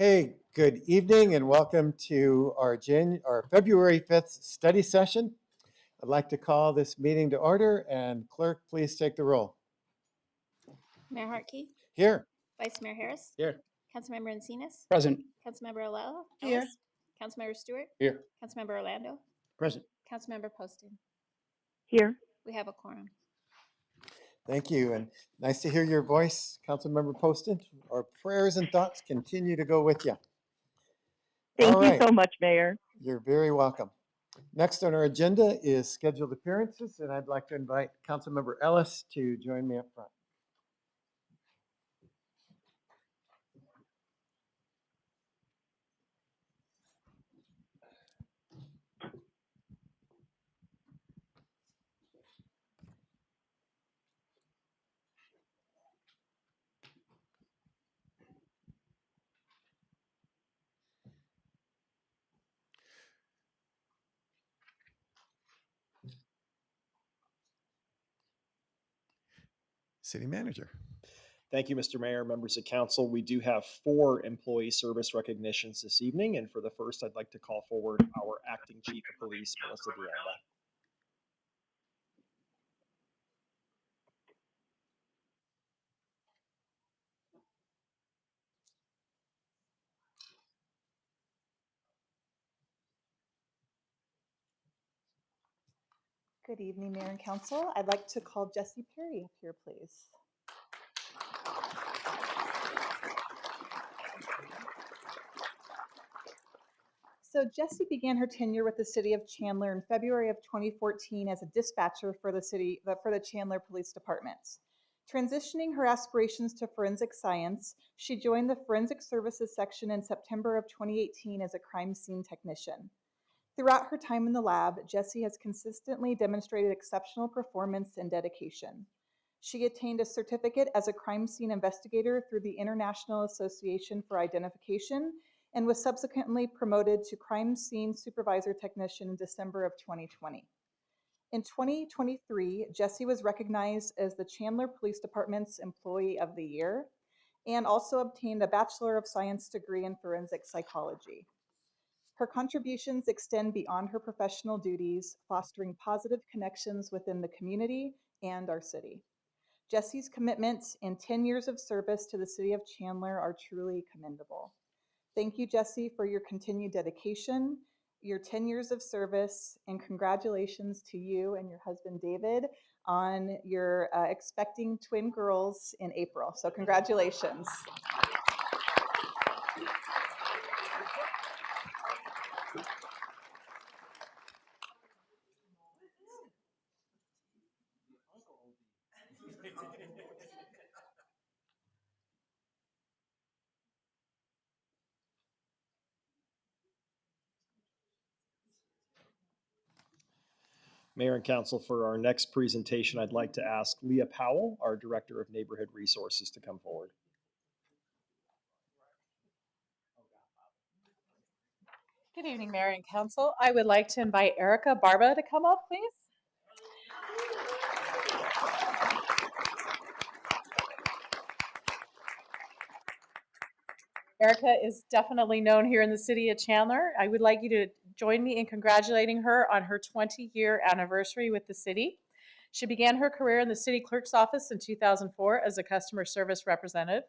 Hey, good evening and welcome to our February 5th study session. I'd like to call this meeting to order, and clerk, please take the roll. Mayor Hartke, Here. Vice Mayor Harris, Here. Councilmember Encinas, Present. Councilmember Ellis, Here. Councilmember Stewart, Here. Councilmember Orlando, Present. Councilmember Poston. Here. We have a quorum. Thank you, and nice to hear your voice, Councilmember Poston. Our prayers and thoughts continue to go with you. Thank you so much, Mayor. You're very welcome. Next on our agenda is scheduled appearances, and I'd like to invite Councilmember Ellis to join me up front. City Manager. Thank you, Mr. Mayor, members of council. We do have 4 employee service recognitions this evening, and for the first, I'd like to call forward our Acting Chief of Police, Melissa Deanda. Good evening, Mayor and Council. I'd like to call Jessie Perry up here, please. So Jessie began her tenure with the City of Chandler in February of 2014 as a dispatcher for the Chandler Police Department. Transitioning her aspirations to forensic science, she joined the Forensic Services section in September of 2018 as a crime scene technician. Throughout her time in the lab, Jessie has consistently demonstrated exceptional performance and dedication. She attained a certificate as a crime scene investigator through the International Association for Identification and was subsequently promoted to crime scene supervisor technician in December of 2020. In 2023, Jessie was recognized as the Chandler Police Department's Employee of the Year and also obtained a Bachelor of Science degree in forensic psychology. Her contributions extend beyond her professional duties, fostering positive connections within the community and our city. Jessie's commitment and 10 years of service to the City of Chandler are truly commendable. Thank you, Jessie, for your continued dedication, your 10 years of service, and congratulations to you and your husband, David, on your expecting twin girls in April. So congratulations. Mayor and council, for our next presentation, I'd like to ask Leah Powell, our Director of Neighborhood Resources, to come forward. Good evening, Mayor and Council. I would like to invite Erica Barba to come up, please. Erica is definitely known here in the City of Chandler. I would like you to join me in congratulating her on her 20-year anniversary with the city. She began her career in the city clerk's office in 2004 as a customer service representative.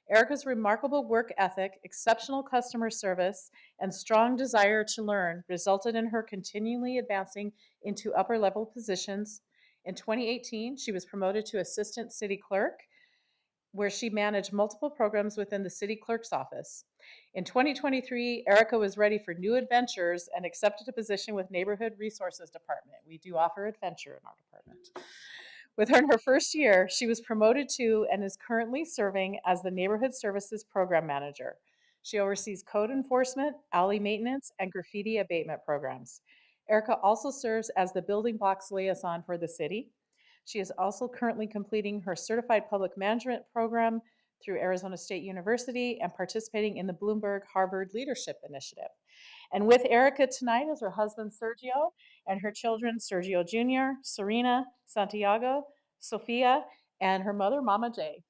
Erica's remarkable work ethic, exceptional customer service, and strong desire to learn resulted in her continually advancing into upper-level positions. In 2018, she was promoted to assistant city clerk, where she managed multiple programs within the city clerk's office. In 2023, Erica was ready for new adventures and accepted a position with Neighborhood Resources Department. We do offer adventure in our department. Within her first year, she was promoted to and is currently serving as the Neighborhood Services Program Manager. She oversees code enforcement, alley maintenance, and graffiti abatement programs. Erica also serves as the building blocks liaison for the city. She is also currently completing her Certified Public Management program through Arizona State University and participating in the Bloomberg Harvard Leadership Initiative. And with Erica tonight is her husband, Sergio, and her children, Sergio Jr., Serena, Santiago, Sophia, and her mother, Mama J.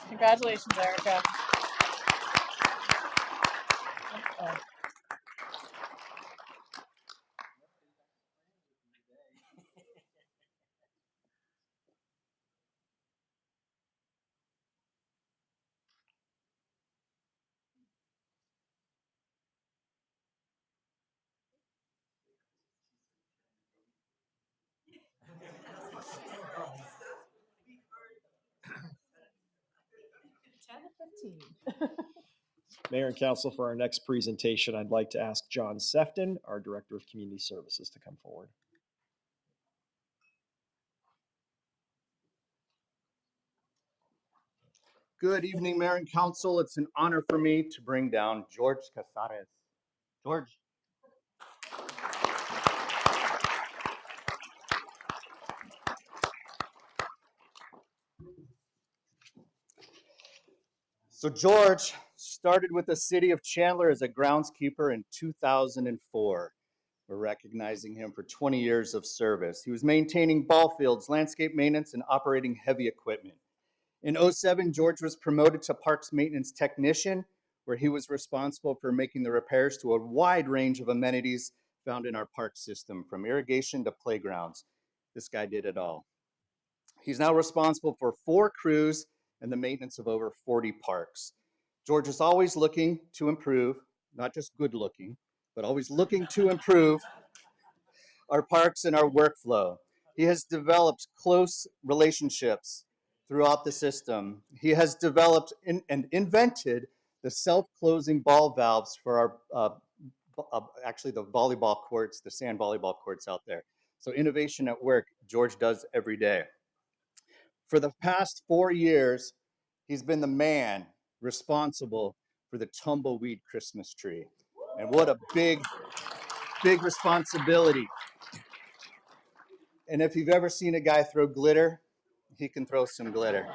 Congratulations, Erica. Mayor and Council, for our next presentation, I'd like to ask John Sefton, our Director of Community Services, to come forward. Good evening, Mayor and Council. It's an honor for me to bring down George Casares. George. So George started with the city of Chandler as a groundskeeper in 2004. We're recognizing him for 20 years of service. He was maintaining ball fields, landscape maintenance, and operating heavy equipment. In 2007, George was promoted to Parks Maintenance Technician, where he was responsible for making the repairs to a wide range of amenities found in our park system, from irrigation to playgrounds. This guy did it all. He's now responsible for 4 crews and the maintenance of over 40 parks. George is always looking to improve, not just good looking, but always looking to improve our parks and our workflow. He has developed close relationships throughout the system. He has developed and invented the self-closing ball valves for our, actually the volleyball courts, the sand volleyball courts out there. So innovation at work, George does every day. For the past 4 years, he's been the man responsible for the tumbleweed Christmas tree. And what a big, big responsibility. And if you've ever seen a guy throw glitter, he can throw some glitter.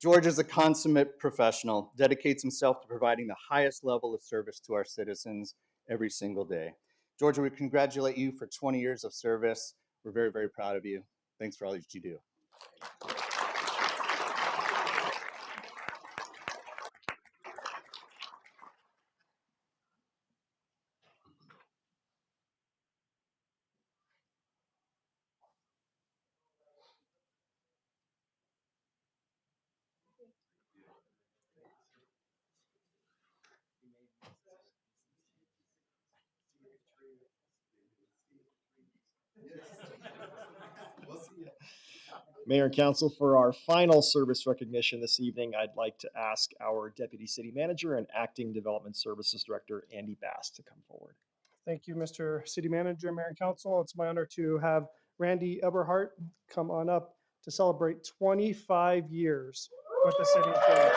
George is a consummate professional, dedicates himself to providing the highest level of service to our citizens every single day. George, we congratulate you for 20 years of service. We're very, very proud of you. Thanks for all that you do. Mayor and Council, for our final service recognition this evening, I'd like to ask our Deputy City Manager and Acting Development Services Director, Andy Bass, to come forward. Thank you, Mr. City Manager, Mayor and Council. It's my honor to have Randy Eberhardt come on up to celebrate 25 years with the City of Chandler.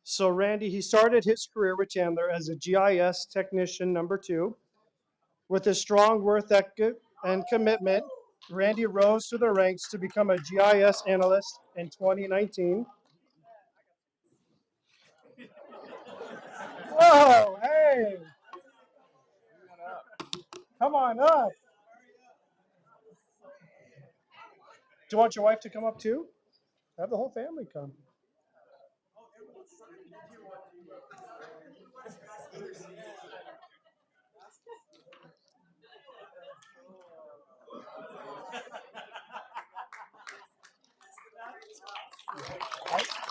So Randy, he started his career with Chandler as a GIS technician #2. With his strong work ethic and commitment, Randy rose through the ranks to become a GIS analyst in 2019. Whoa, hey! Come on up. Do you want your wife to come up too? Have the whole family come.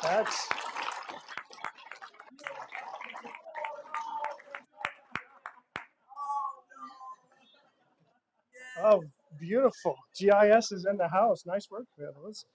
That's oh, beautiful. GIS is in the house. Nice work, fellas.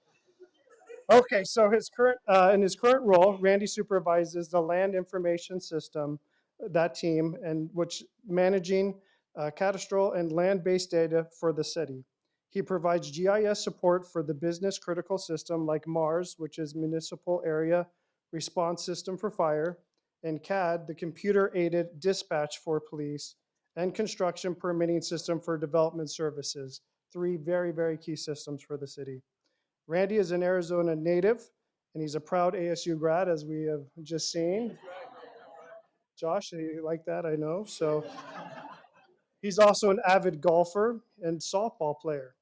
Okay, so in his current role, Randy supervises the land information system, that team, and which managing cadastral and land-based data for the city. He provides GIS support for the business critical system like MARS, which is Municipal Area Response System for Fire, and CAD, the computer-aided dispatch for police, and construction permitting system for development services. 3 very, very key systems for the city. Randy is an Arizona native, and he's a proud ASU grad, as we have just seen. Josh, you like that, I know. So he's also an avid golfer and softball player.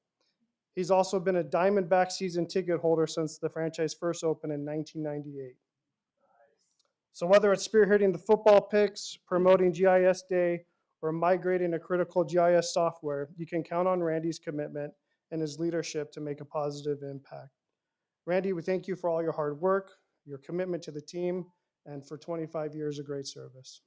He's also been a Diamondback season ticket holder since the franchise first opened in 1998. So whether it's spearheading the football picks, promoting GIS Day, or migrating a critical GIS software, you can count on Randy's commitment and his leadership to make a positive impact. Randy, we thank you for all your hard work, your commitment to the team, and for 25 years of great service.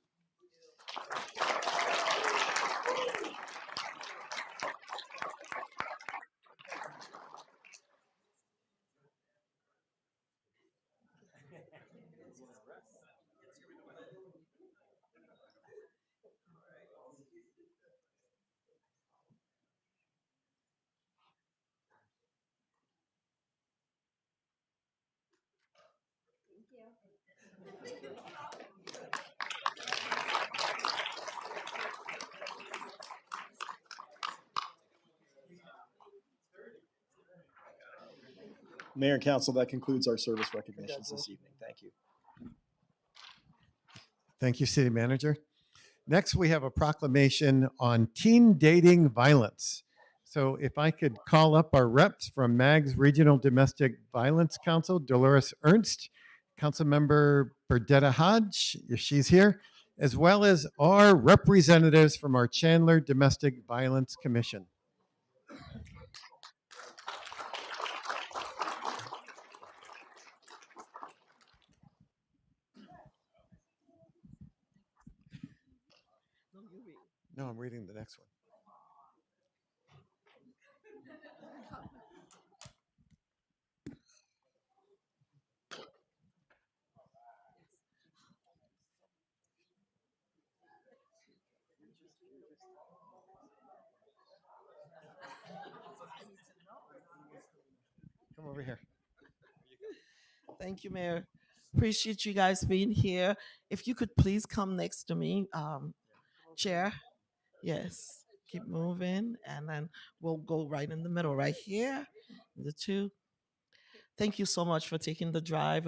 Mayor and council, that concludes our service recognitions this evening. Thank you. Thank you, City Manager. Next, we have a proclamation on teen dating violence. So if I could call up our reps from MAG's Regional Domestic Violence Council, Dolores Ernst, Councilmember Berdetta Hodge, if she's here, as well as our representatives from our Chandler Domestic Violence Commission. No, I'm reading the next one. Come over here. Thank you, Mayor. Appreciate you guys being here. If you could please come next to me, Chair. Yes, keep moving, and then we'll go right in the middle, right here. The two. Thank you so much for taking the drive.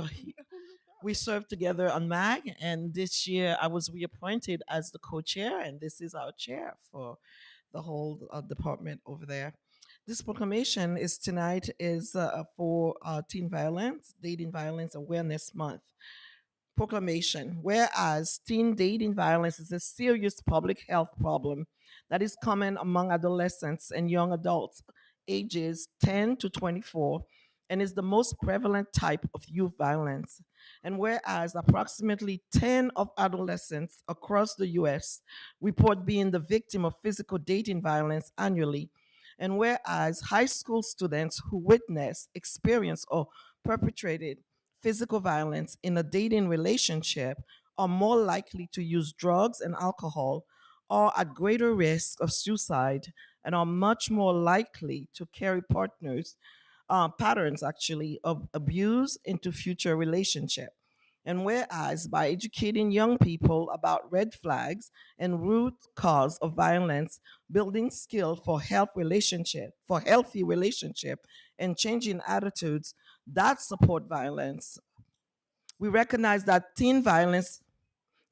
We served together on MAG, and this year I was reappointed as the co-chair, and this is our chair for the whole department over there. This proclamation is tonight is for Teen Violence, Dating Violence Awareness Month. Proclamation. Whereas teen dating violence is a serious public health problem that is common among adolescents and young adults ages 10 to 24 and is the most prevalent type of youth violence. And whereas approximately 10 of adolescents across the US report being the victim of physical dating violence annually, and whereas high school students who witness, experience, or perpetrated physical violence in a dating relationship are more likely to use drugs and alcohol, are at greater risk of suicide, and are much more likely to carry patterns actually of abuse into future relationship. And whereas by educating young people about red flags and root cause of violence, building skill for healthy relationship, and changing attitudes that support violence, we recognize that teen violence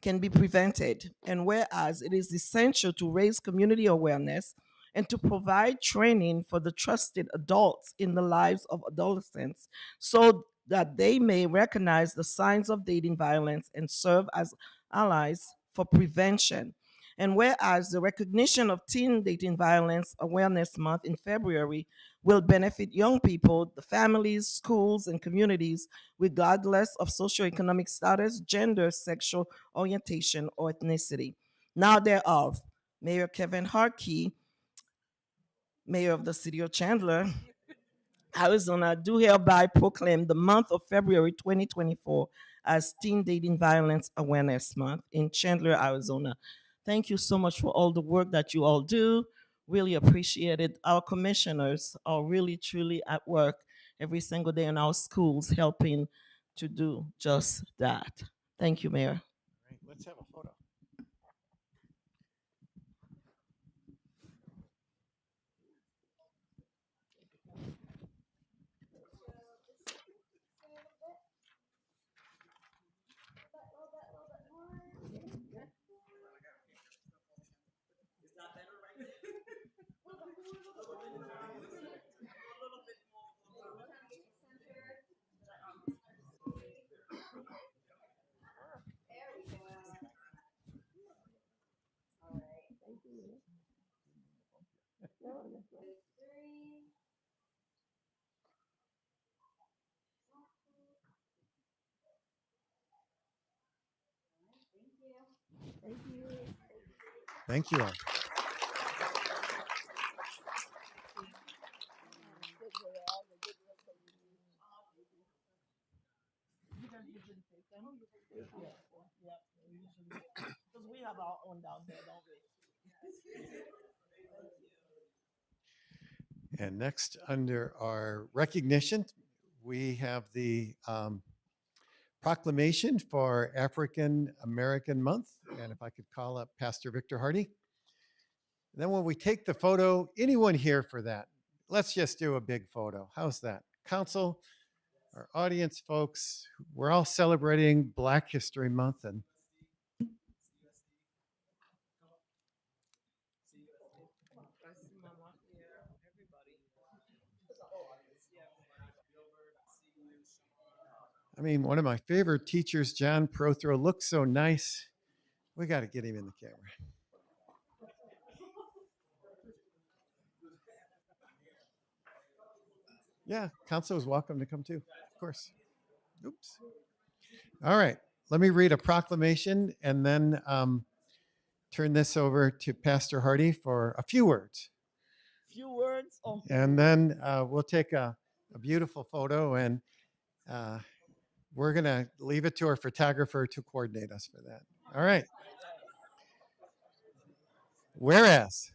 can be prevented. And whereas it is essential to raise community awareness and to provide training for the trusted adults in the lives of adolescents so that they may recognize the signs of dating violence and serve as allies for prevention. And whereas the recognition of Teen Dating Violence Awareness Month in February will benefit young people, the families, schools, and communities, regardless of socioeconomic status, gender, sexual orientation, or ethnicity. Now thereof, Mayor Kevin Harkey, Mayor of the City of Chandler, Arizona, do hereby proclaim the month of February 2024 as Teen Dating Violence Awareness Month in Chandler, Arizona. Thank you so much for all the work that you all do. Really appreciate it. Our commissioners are really, truly at work every single day in our schools helping to do just that. Thank you, Mayor. All right, let's have a photo. Thank you all. Because we have our own down there, don't we? And next, under our recognition, we have the proclamation for African American Month. And if I could call up Pastor Victor Hardy. Then when we take the photo, anyone here for that? Let's just do a big photo. How's that? Council, our audience folks. We're all celebrating Black History Month, and I mean, one of my favorite teachers, John Prothro, looks so nice. We got to get him in the camera. Yeah, council is welcome to come too, of course. Oops. All right, let me read a proclamation and then turn this over to Pastor Hardy for a few words. Few words. Oh. And then we'll take a beautiful photo, and we're going to leave it to our photographer to coordinate us for that. All right. Whereas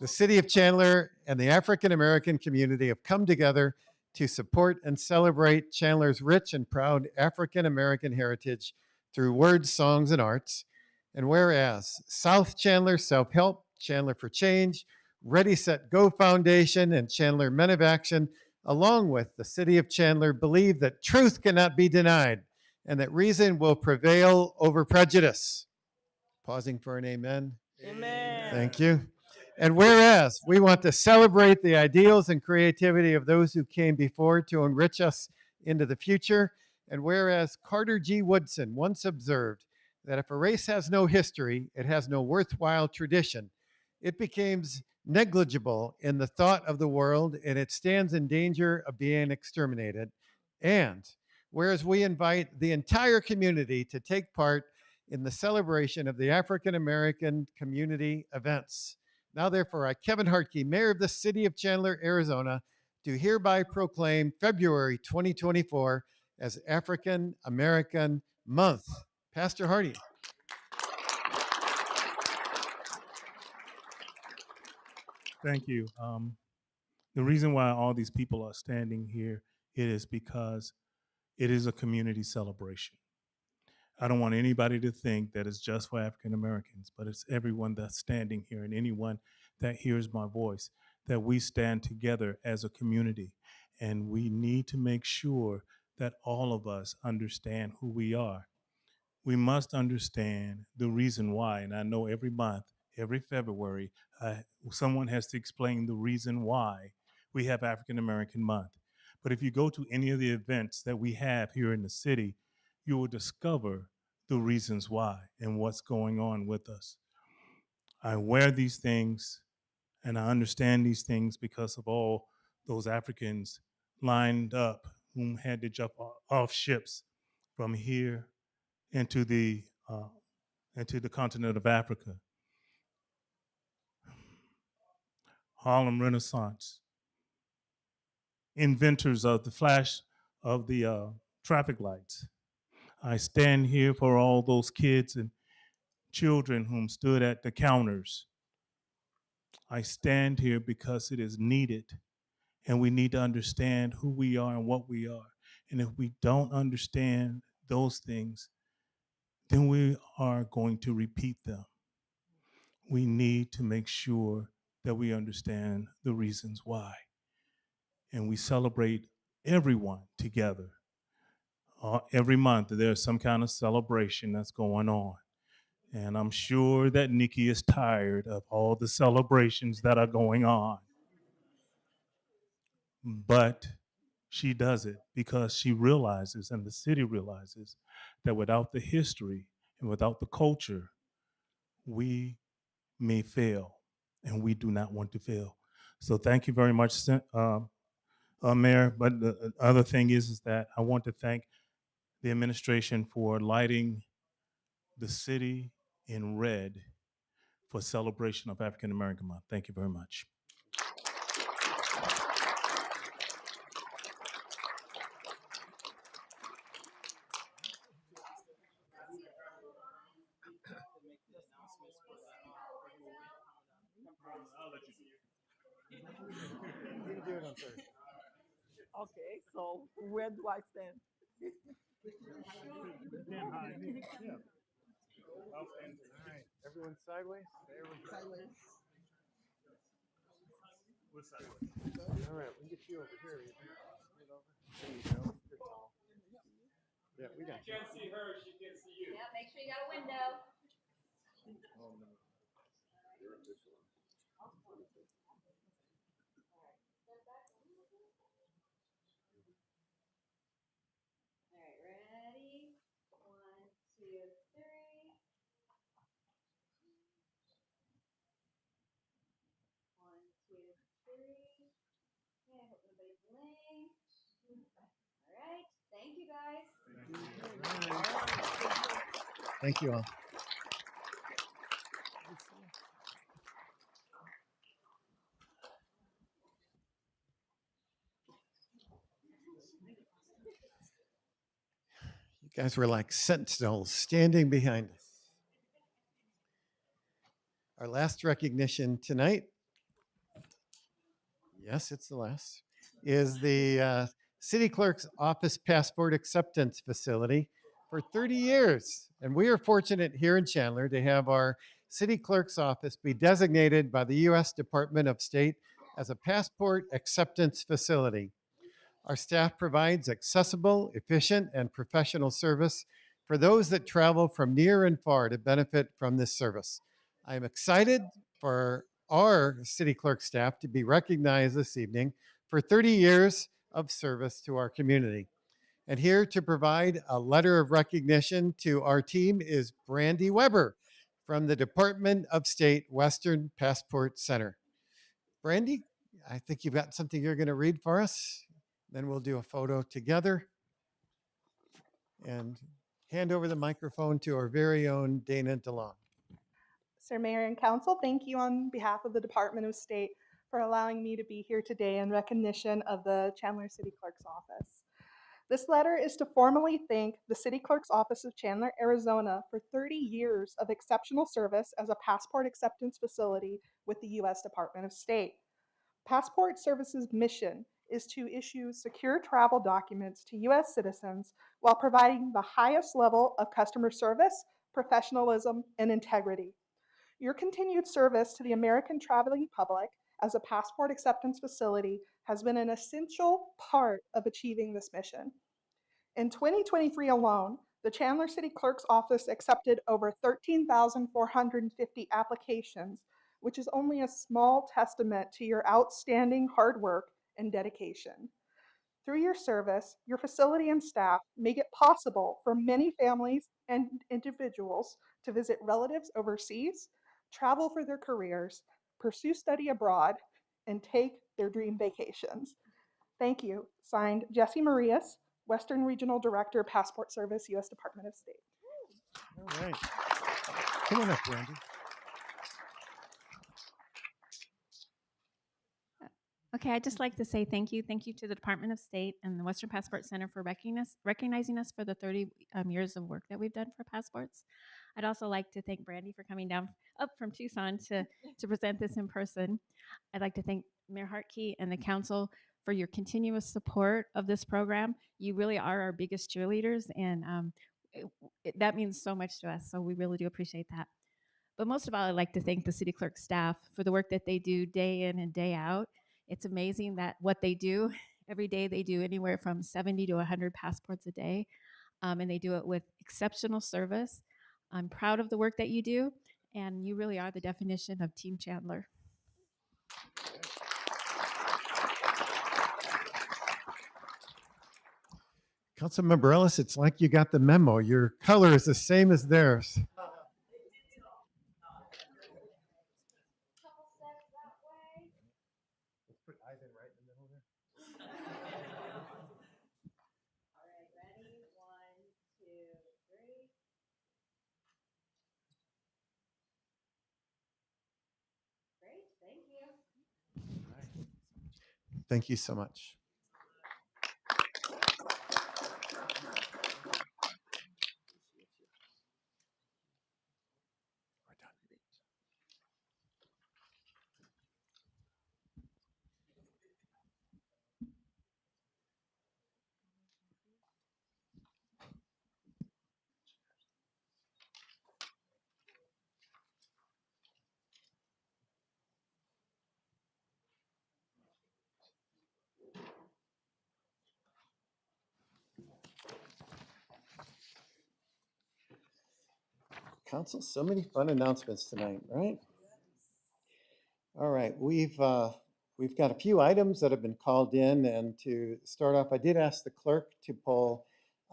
the city of Chandler and the African American community have come together to support and celebrate Chandler's rich and proud African American heritage through words, songs, and arts. And whereas South Chandler Self Help, Chandler for Change, Ready, Set, Go Foundation, and Chandler Men of Action, along with the city of Chandler, believe that truth cannot be denied and that reason will prevail over prejudice. Pausing for an amen. Amen. Thank you. And whereas we want to celebrate the ideals and creativity of those who came before to enrich us into the future, and whereas Carter G. Woodson once observed that if a race has no history, it has no worthwhile tradition, it becomes negligible in the thought of the world and it stands in danger of being exterminated. And whereas we invite the entire community to take part in the celebration of the African American community events. Now, therefore, I, Kevin Hartke, Mayor of the City of Chandler, Arizona, do hereby proclaim February 2024 as African American Month. Pastor Hardy. Thank you. The reason why all these people are standing here, it is because it is a community celebration. I don't want anybody to think that it's just for African Americans, but it's everyone that's standing here and anyone that hears my voice, that we stand together as a community. And we need to make sure that all of us understand who we are. We must understand the reason why. And I know every month, every February, someone has to explain the reason why we have African American Month. But if you go to any of the events that we have here in the city, you will discover the reasons why and what's going on with us. I wear these things and I understand these things because of all those Africans lined up whom had to jump off ships from here into the continent of Africa. Harlem Renaissance, inventors of the flash of the traffic lights. I stand here for all those kids and children whom stood at the counters. I stand here because it is needed, and we need to understand who we are and what we are. And if we don't understand those things, then we are going to repeat them. We need to make sure that we understand the reasons why. And we celebrate everyone together. Every month, there's some kind of celebration that's going on. And I'm sure that Nikki is tired of all the celebrations that are going on. But she does it because she realizes, and the city realizes, that without the history and without the culture, we may fail, and we do not want to fail. So thank you very much, Mayor. But the other thing is that I want to thank the administration for lighting the city in red for celebration of African American Month. Thank you very much. You can do it on Thursday. Okay, so where do I stand? Stand high. Yeah. All right. Everyone sideways? There we go. Sideways. All right, we can get you over here. There you go. Yeah, we got you. Yeah, make sure you got a window. All right, ready? 1, 2, 3. 1, 2, 3. Okay, I hope nobody's delaying. All right, thank you guys. Thank you all. You guys were like sentinels standing behind us. Our last recognition tonight, yes, it's the last, is the City Clerk's Office Passport Acceptance Facility for 30 years. And we are fortunate here in Chandler to have our City Clerk's Office be designated by the U.S. Department of State as a passport acceptance facility. Our staff provides accessible, efficient, and professional service for those that travel from near and far to benefit from this service. I am excited for our city clerk staff to be recognized this evening for 30 years of service to our community. And here to provide a letter of recognition to our team is Brandy Weber from the Department of State Western Passport Center. Brandy, I think you've got something you're going to read for us. Then we'll do a photo together and hand over the microphone to our very own Dana DeLong. Sir Mayor and Council, thank you on behalf of the Department of State for allowing me to be here today in recognition of the Chandler City Clerk's Office. This letter is to formally thank the City Clerk's Office of Chandler, Arizona for 30 years of exceptional service as a passport acceptance facility with the U.S. Department of State. Passport Service's mission is to issue secure travel documents to U.S. citizens while providing the highest level of customer service, professionalism, and integrity. Your continued service to the American traveling public as a passport acceptance facility has been an essential part of achieving this mission. In 2023 alone, the Chandler City Clerk's Office accepted over 13,450 applications, which is only a small testament to your outstanding hard work and dedication. Through your service, your facility and staff make it possible for many families and individuals to visit relatives overseas, travel for their careers, pursue study abroad, and take their dream vacations. Thank you. Signed, Jesse Marias, Western Regional Director, Passport Service, U.S. Department of State. All right. Come on up, Brandy. Okay, I'd just like to say thank you. Thank you to the Department of State and the Western Passport Center for recognizing us for the 30 years of work that we've done for passports. I'd also like to thank Brandy for coming down up from Tucson to present this in person. I'd like to thank Mayor Hartke and the council for your continuous support of this program. You really are our biggest cheerleaders, and that means so much to us, so we really do appreciate that. But most of all, I'd like to thank the city clerk staff for the work that they do day in and day out. It's amazing that what they do every day, they do anywhere from 70 to 100 passports a day, and they do it with exceptional service. I'm proud of the work that you do, and you really are the definition of Team Chandler. Councilmember Ellis, it's like you got the memo. Your color is the same as theirs. Let's put Ivan right in the middle there. All right, ready? 1, 2, 3. Great, thank you. Thank you so much. We're done. Council, so many fun announcements tonight, right? All right, we've got a few items that have been called in, and to start off, I did ask the clerk to pull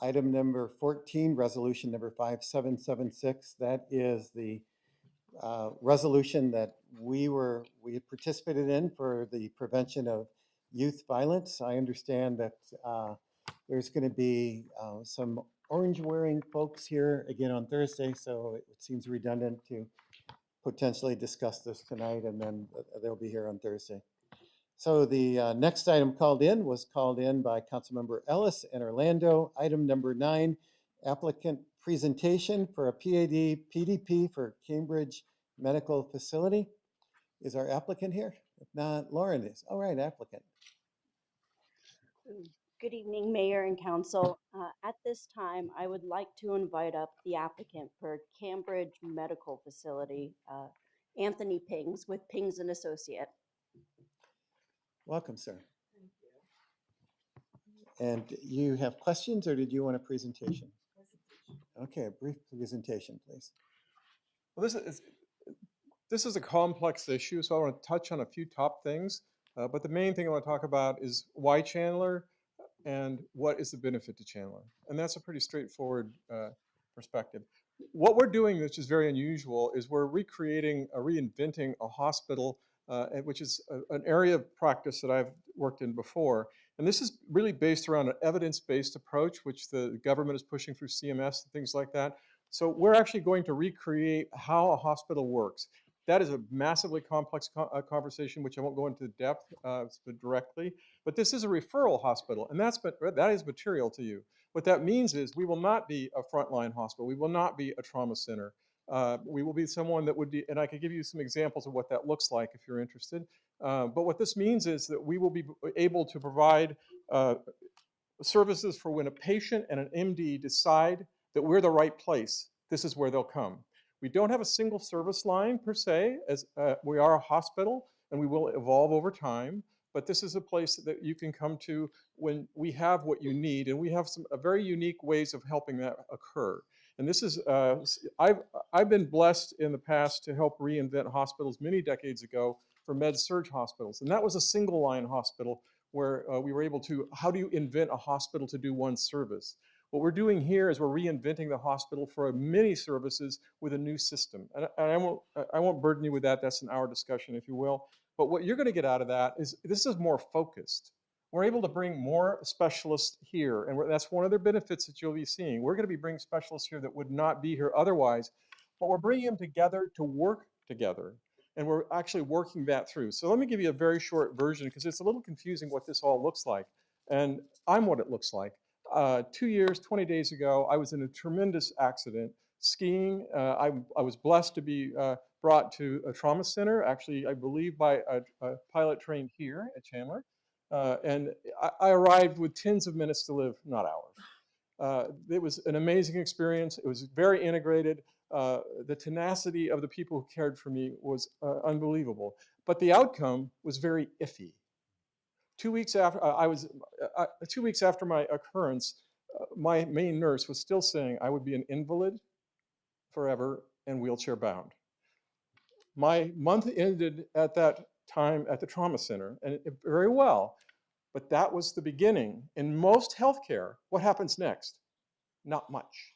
item number 14, resolution number 5776. That is the resolution that we had participated in for the prevention of youth violence. I understand that there's going to be some orange-wearing folks here again on Thursday, so it seems redundant to potentially discuss this tonight, and then they'll be here on Thursday. So the next item called in was called in by Councilmember Ellis and Orlando. Item number 9, applicant presentation for a PAD PDP for Cambridge Medical Facility. Is our applicant here? If not, Lauren is. All right, applicant. Good evening, Mayor and Council. At this time, I would like to invite up the applicant for Cambridge Medical Facility, Anthony Pings with Pings and Associate. Welcome, sir. And you have questions, or did you want a presentation? Okay, a brief presentation, please. Well, this is a complex issue, so I want to touch on a few top things. But the main thing I want to talk about is why Chandler and what is the benefit to Chandler. And that's a pretty straightforward perspective. What we're doing, which is very unusual, is we're reinventing a hospital, which is an area of practice that I've worked in before. And this is really based around an evidence-based approach, which the government is pushing through CMS and things like that. So we're actually going to recreate how a hospital works. That is a massively complex conversation, which I won't go into depth directly. But this is a referral hospital, and that is material to you. What that means is we will not be a frontline hospital. We will not be a trauma center. We will be someone that would be, and I could give you some examples of what that looks like if you're interested. But what this means is that we will be able to provide services for when a patient and an MD decide that we're the right place. This is where they'll come. We don't have a single service line per se, as we are a hospital, and we will evolve over time. But this is a place that you can come to when we have what you need, and we have some very unique ways of helping that occur. And this is, I've been blessed in the past to help reinvent hospitals many decades ago for med-surg hospitals. And that was a single line hospital where we were able to, how do you invent a hospital to do one service? What we're doing here is we're reinventing the hospital for many services with a new system. And I won't burden you with that. That's an hour discussion, if you will. But what you're going to get out of that is this is more focused. We're able to bring more specialists here. And that's one of the benefits that you'll be seeing. We're going to be bringing specialists here that would not be here otherwise. But we're bringing them together to work together. And we're actually working that through. So let me give you a very short version because it's a little confusing what this all looks like. And I'm what it looks like. 2 years, 20 days ago, I was in a tremendous accident skiing. I was blessed to be brought to a trauma center, actually, I believe by a pilot trained here at Chandler. And I arrived with tens of minutes to live, not hours. It was an amazing experience. It was very integrated. The tenacity of the people who cared for me was unbelievable. But the outcome was very iffy. 2 weeks after 2 weeks after my occurrence, my main nurse was still saying I would be an invalid forever and wheelchair bound. My month ended at that time at the trauma center, and very well, but that was the beginning. In most healthcare, what happens next? Not much.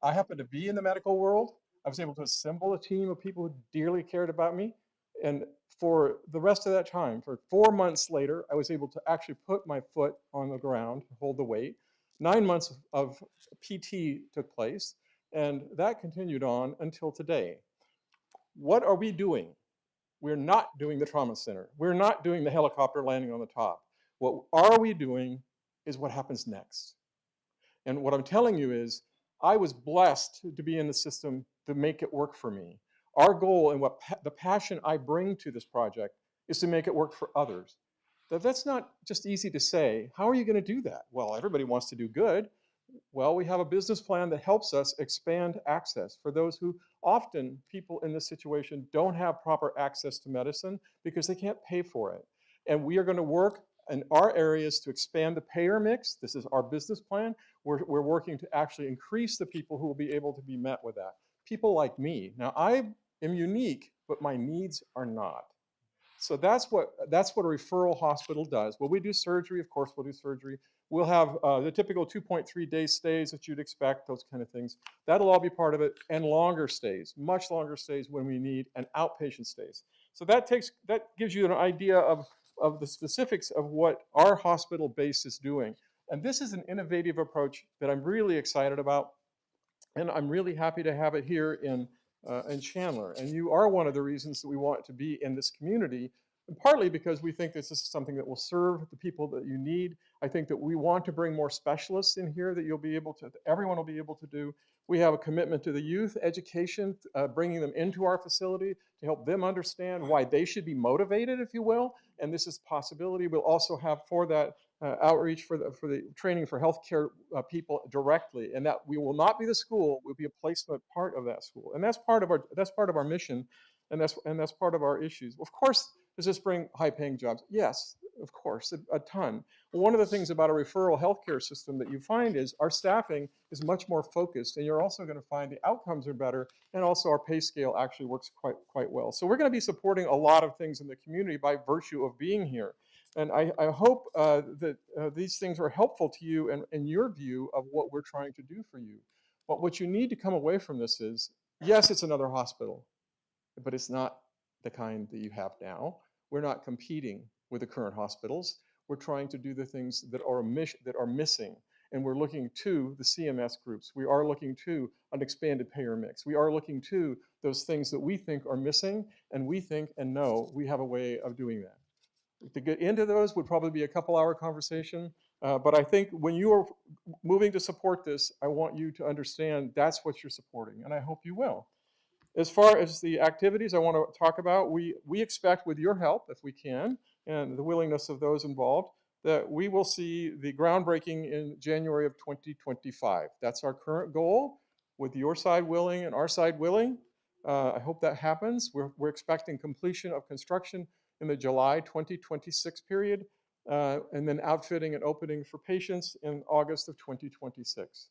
I happened to be in the medical world. I was able to assemble a team of people who dearly cared about me. And for the rest of that time, for 4 months later, I was able to actually put my foot on the ground, hold the weight. 9 months of PT took place, and that continued on until today. What are we doing? We're not doing the trauma center. We're not doing the helicopter landing on the top. What are we doing is what happens next. And what I'm telling you is, I was blessed to be in the system to make it work for me. Our goal and the passion I bring to this project is to make it work for others. That's not just easy to say. How are you going to do that? Well, everybody wants to do good. Well, we have a business plan that helps us expand access for those who often, people in this situation, don't have proper access to medicine because they can't pay for it. And we are going to work in our areas to expand the payer mix. This is our business plan. We're working to actually increase the people who will be able to be met with that. people like me. Now, I am unique, but my needs are not. So that's what a referral hospital does. Well, we do surgery, of course, we'll do surgery. We'll have the typical 2.3-day stays that you'd expect, those kind of things. That'll all be part of it, and longer stays, much longer stays when we need, and outpatient stays. So that gives you an idea of the specifics of what our hospital base is doing. And this is an innovative approach that I'm really excited about, and I'm really happy to have it here in Chandler. And you are one of the reasons that we want to be in this community, and partly because we think this is something that will serve the people that you need. I think that we want to bring more specialists in here that everyone will be able to do. We have a commitment to the youth education, bringing them into our facility to help them understand why they should be motivated, if you will. And this is a possibility. We'll also have for that outreach for the training for healthcare people directly, and that we will not be the school. We'll be a placement part of that school, and that's part of our mission, and that's part of our issues. Of course, does this bring high-paying jobs? Yes, of course, a ton. Well, one of the things about a referral healthcare system that you find is our staffing is much more focused, and you're also going to find the outcomes are better, and also our pay scale actually works quite well. So we're going to be supporting a lot of things in the community by virtue of being here. And I hope that these things are helpful to you and your view of what we're trying to do for you. But what you need to come away from this is, yes, it's another hospital, but it's not the kind that you have now. We're not competing with the current hospitals. We're trying to do the things that are missing. And we're looking to the CMS groups. We are looking to an expanded payer mix. We are looking to those things that we think are missing, and we think and know we have a way of doing that. To get into those would probably be a couple-hour conversation, but I think when you are moving to support this, I want you to understand that's what you're supporting, and I hope you will. As far as the activities I want to talk about, we expect, with your help, if we can, and the willingness of those involved, that we will see the groundbreaking in January of 2025. That's our current goal, with your side willing and our side willing. I hope that happens. We're expecting completion of construction in the July 2026 period, and then outfitting and opening for patients in August of 2026.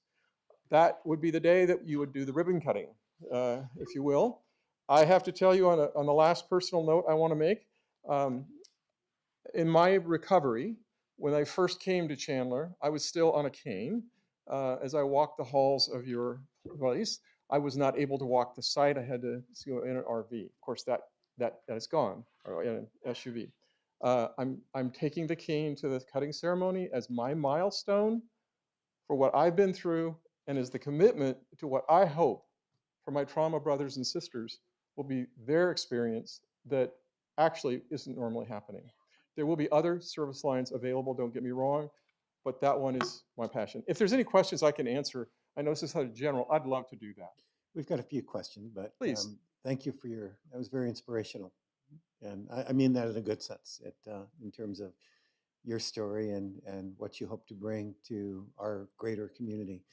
That would be the day that you would do the ribbon cutting, if you will. I have to tell you on the last personal note I want to make, in my recovery, when I first came to Chandler, I was still on a cane. As I walked the halls of your place, I was not able to walk the site. I had to go in an RV. Of course, that is gone, or in an SUV. I'm taking the cane to the cutting ceremony as my milestone for what I've been through, and as the commitment to what I hope for my trauma brothers and sisters will be their experience that actually isn't normally happening. There will be other service lines available, don't get me wrong, but that one is my passion. If there's any questions I can answer, I know this is general, I'd love to do that. We've got a few questions, but please. Thank you for that was very inspirational. And I mean that in a good sense, in terms of your story and what you hope to bring to our greater community.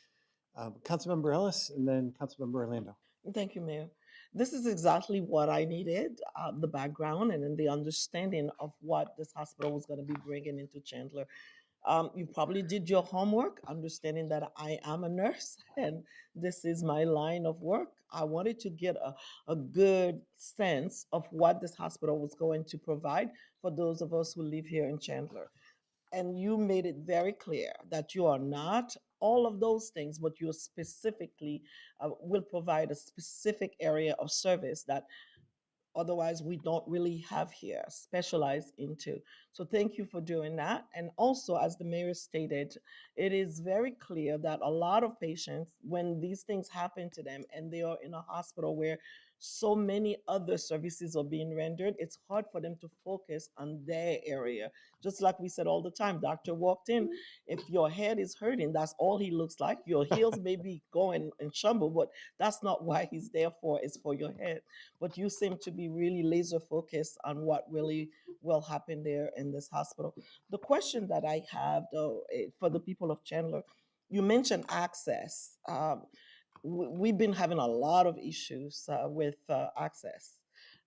Councilmember Ellis and then Councilmember Orlando. Thank you, Mayor. This is exactly what I needed, the background and then the understanding of what this hospital was going to be bringing into Chandler. You probably did your homework, understanding that I am a nurse and this is my line of work. I wanted to get a good sense of what this hospital was going to provide for those of us who live here in Chandler. And you made it very clear that you are not all of those things, but you specifically will provide a specific area of service that otherwise we don't really have here specialized into. So thank you for doing that. And also, as the mayor stated, it is very clear that a lot of patients, when these things happen to them and they are in a hospital where so many other services are being rendered, it's hard for them to focus on their area. Just like we said all the time, doctor walked in, if your head is hurting, that's all he looks like. Your heels may be going and stumble, but that's not why he's there for, it's for your head. But you seem to be really laser focused on what really will happen there in this hospital. The question that I have, though, for the people of Chandler, you mentioned access. We've been having a lot of issues with access.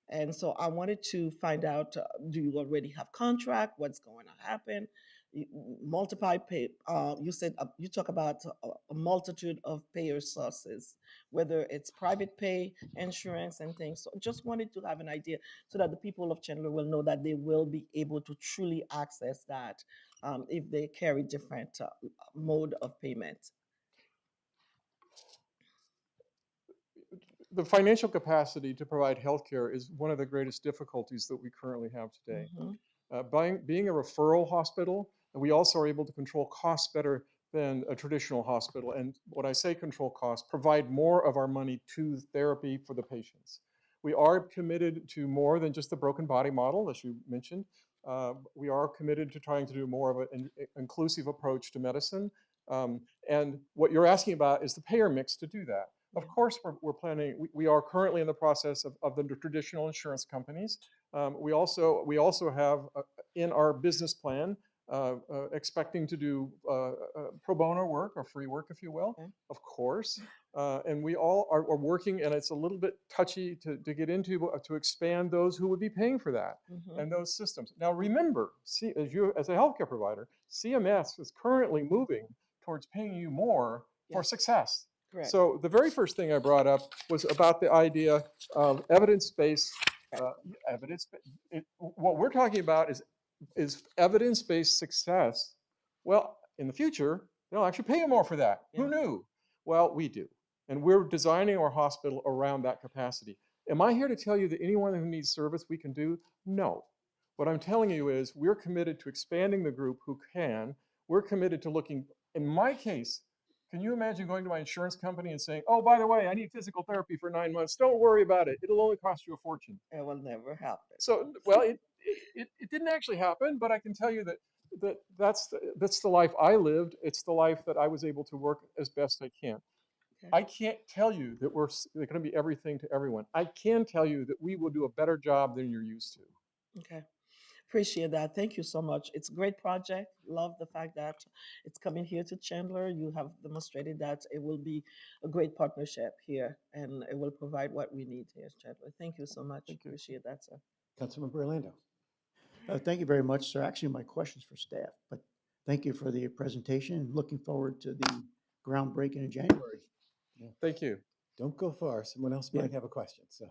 And so I wanted to find out, do you already have contract? What's going to happen? multiply pay. You said you talk about a multitude of payer sources, whether it's private pay, insurance, and things. So just wanted to have an idea so that the people of Chandler will know that they will be able to truly access that if they carry different mode of payment. The financial capacity to provide healthcare is one of the greatest difficulties that we currently have today. Mhm. Being a referral hospital, we also are able to control costs better than a traditional hospital. And when I say control costs, provide more of our money to therapy for the patients. We are committed to more than just the broken body model, as you mentioned. We are committed to trying to do more of an inclusive approach to medicine. And what you're asking about is the payer mix to do that. Of course, we're planning, we are currently in the process of the traditional insurance companies. We also have in our business plan expecting to do pro bono work or free work, if you will, of course. And we all are working, and it's a little bit touchy to get into to expand those who would be paying for that and those systems. Now, remember, see, as a healthcare provider, CMS is currently moving towards paying you more for success. Correct. So the very first thing I brought up was about the idea of evidence-based evidence. What we're talking about is evidence-based success. Well, in the future, they'll actually pay you more for that. Who knew? Well, we do. And we're designing our hospital around that capacity. Am I here to tell you that anyone who needs service we can do? No. What I'm telling you is we're committed to expanding the group who can. We're committed to looking, in my case, can you imagine going to my insurance company and saying, oh, by the way, I need physical therapy for 9 months. Don't worry about it. It'll only cost you a fortune. It will never happen. So, well, it didn't actually happen, but I can tell you that's the life I lived. It's the life that I was able to work as best I can. Okay. I can't tell you that we're going to be everything to everyone. I can tell you that we will do a better job than you're used to. Okay. Appreciate that. Thank you so much. It's a great project. Love the fact that it's coming here to Chandler. You have demonstrated that it will be a great partnership here and it will provide what we need here, Chandler. Thank you so much. Thank you. Appreciate that, sir. Councilmember Orlando. Thank you very much, sir. Actually, my question's for staff, but thank you for the presentation and looking forward to the groundbreaking in January. Thank you. Don't go far. Someone else Yeah. might have a question. So.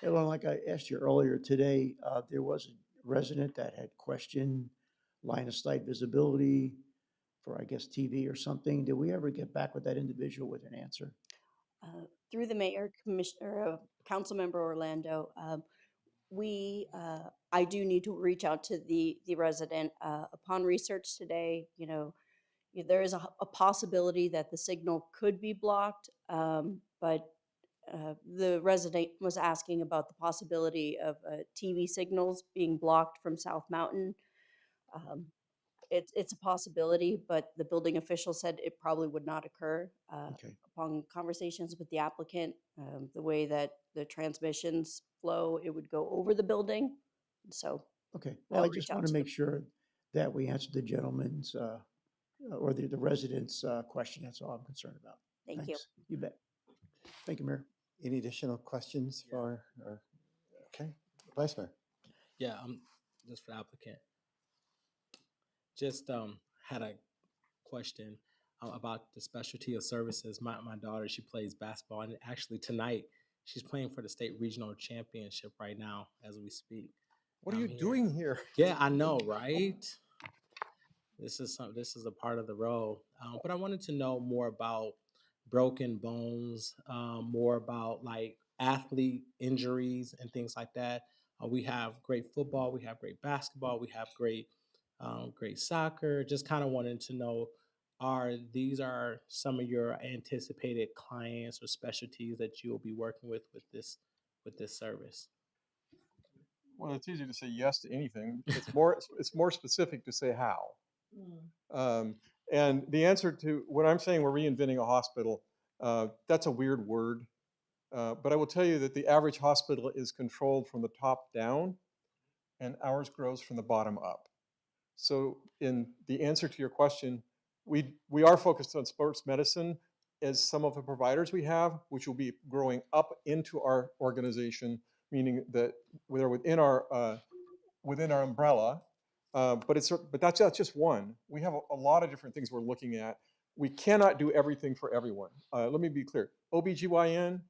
Well, like I asked you earlier today, there was a resident that had questioned line of sight visibility for, I guess, TV or something. Did we ever get back with that individual with an answer? Through the mayor, commissioner, council member Orlando, I do need to reach out to the resident. Upon research today, there is a possibility that the signal could be blocked, but the resident was asking about the possibility of TV signals being blocked from South Mountain. It's a possibility, but the building official said it probably would not occur. Okay. Upon conversations with the applicant, the way that the transmissions flow, it would go over the building. So Okay. Well, I'll I just reach out want to to make sure that we answered the gentleman's or the resident's question. That's all I'm concerned about. Thank you. Thanks. You bet. Thank you, Mayor. Any additional questions for our, okay, Vice Mayor? Yeah, just for the applicant. Just had a question about the specialty of services. My daughter, she plays basketball, and actually tonight she's playing for the state regional championship right now as we speak. What are you doing here? Yeah, I know, right? This is a part of the role, but I wanted to know more about broken bones, more about like athlete injuries and things like that. We have great football, we have great basketball, we have great soccer. Just kind of wanted to know, these are some of your anticipated clients or specialties that you will be working with this service? Well, it's easy to say yes to anything. It's more specific to say how. And the answer to what I'm saying, we're reinventing a hospital. That's a weird word, but I will tell you that the average hospital is controlled from the top down, and ours grows from the bottom up. So, in the answer to your question, we are focused on sports medicine as some of the providers we have, which will be growing up into our organization, meaning that they're within our umbrella. But that's just one. We have a lot of different things we're looking at. We cannot do everything for everyone. Let me be clear. OBGYN,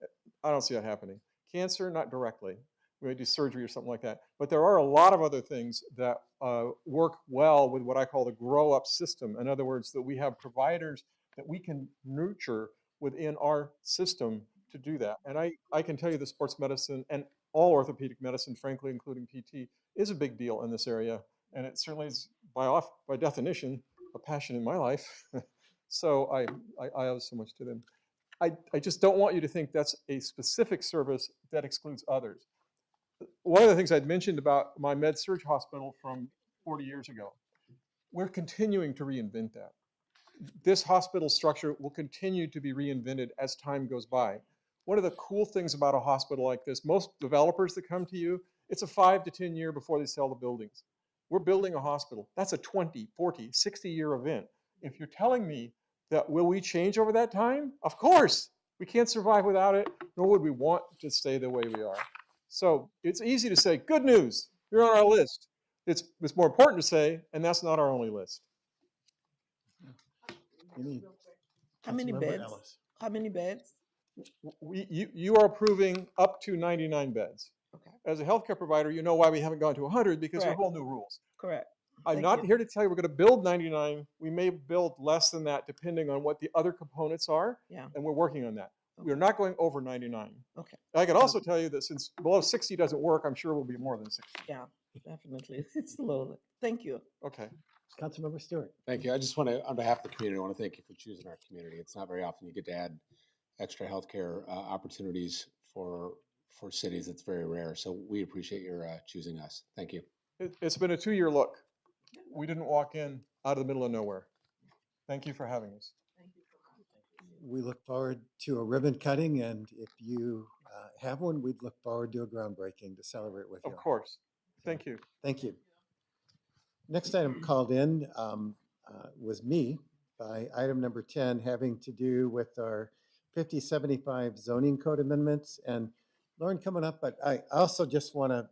I don't see that happening. Cancer, not directly. We may do surgery or something like that. But there are a lot of other things that work well with what I call the grow up system. In other words, that we have providers that we can nurture within our system to do that. And I can tell you that sports medicine and all orthopedic medicine, frankly, including PT, is a big deal in this area. And it certainly is, by definition, a passion in my life. So I owe so much to them. I just don't want you to think that's a specific service that excludes others. One of the things I'd mentioned about my med-surg hospital from 40 years ago, we're continuing to reinvent that. This hospital structure will continue to be reinvented as time goes by. One of the cool things about a hospital like this, most developers that come to you, it's a 5 to 10 year before they sell the buildings. We're building a hospital. That's a 20, 40, 60-year event. If you're telling me that will we change over that time? Of course. We can't survive without it, nor would we want to stay the way we are. So it's easy to say, good news, you're on our list. It's more important to say, and that's not our only list. How many Councilmember beds? Ellis. How many beds? You are approving up to 99 beds. Okay. As a healthcare provider, you know why we haven't gone to 100 because there are Correct. whole new rules. Correct. I'm Thank not you. here to tell you we're going to build 99. We may build less than that depending on what the other components are, Yeah. and we're working on that. Okay. We're not going over 99. Okay. I can also tell you that since below 60 doesn't work, I'm sure we'll be more than 60. Yeah, definitely. It's low. Thank you. Okay. Councilmember Stewart. Thank you. I just want to, on behalf of the community, I want to thank you for choosing our community. It's not very often you get to add extra healthcare opportunities for cities. It's very rare. So we appreciate your choosing us. Thank you. It's been a 2-year look. We didn't walk in out of the middle of nowhere. Thank you for having us. We look forward to a ribbon cutting, and if you have one, we'd look forward to a groundbreaking to celebrate with you. Of course. Thank you. Thank you. Next item called in was me by item number 10, having to do with our 5075 zoning code amendments. And Lauren coming up, but I also just want to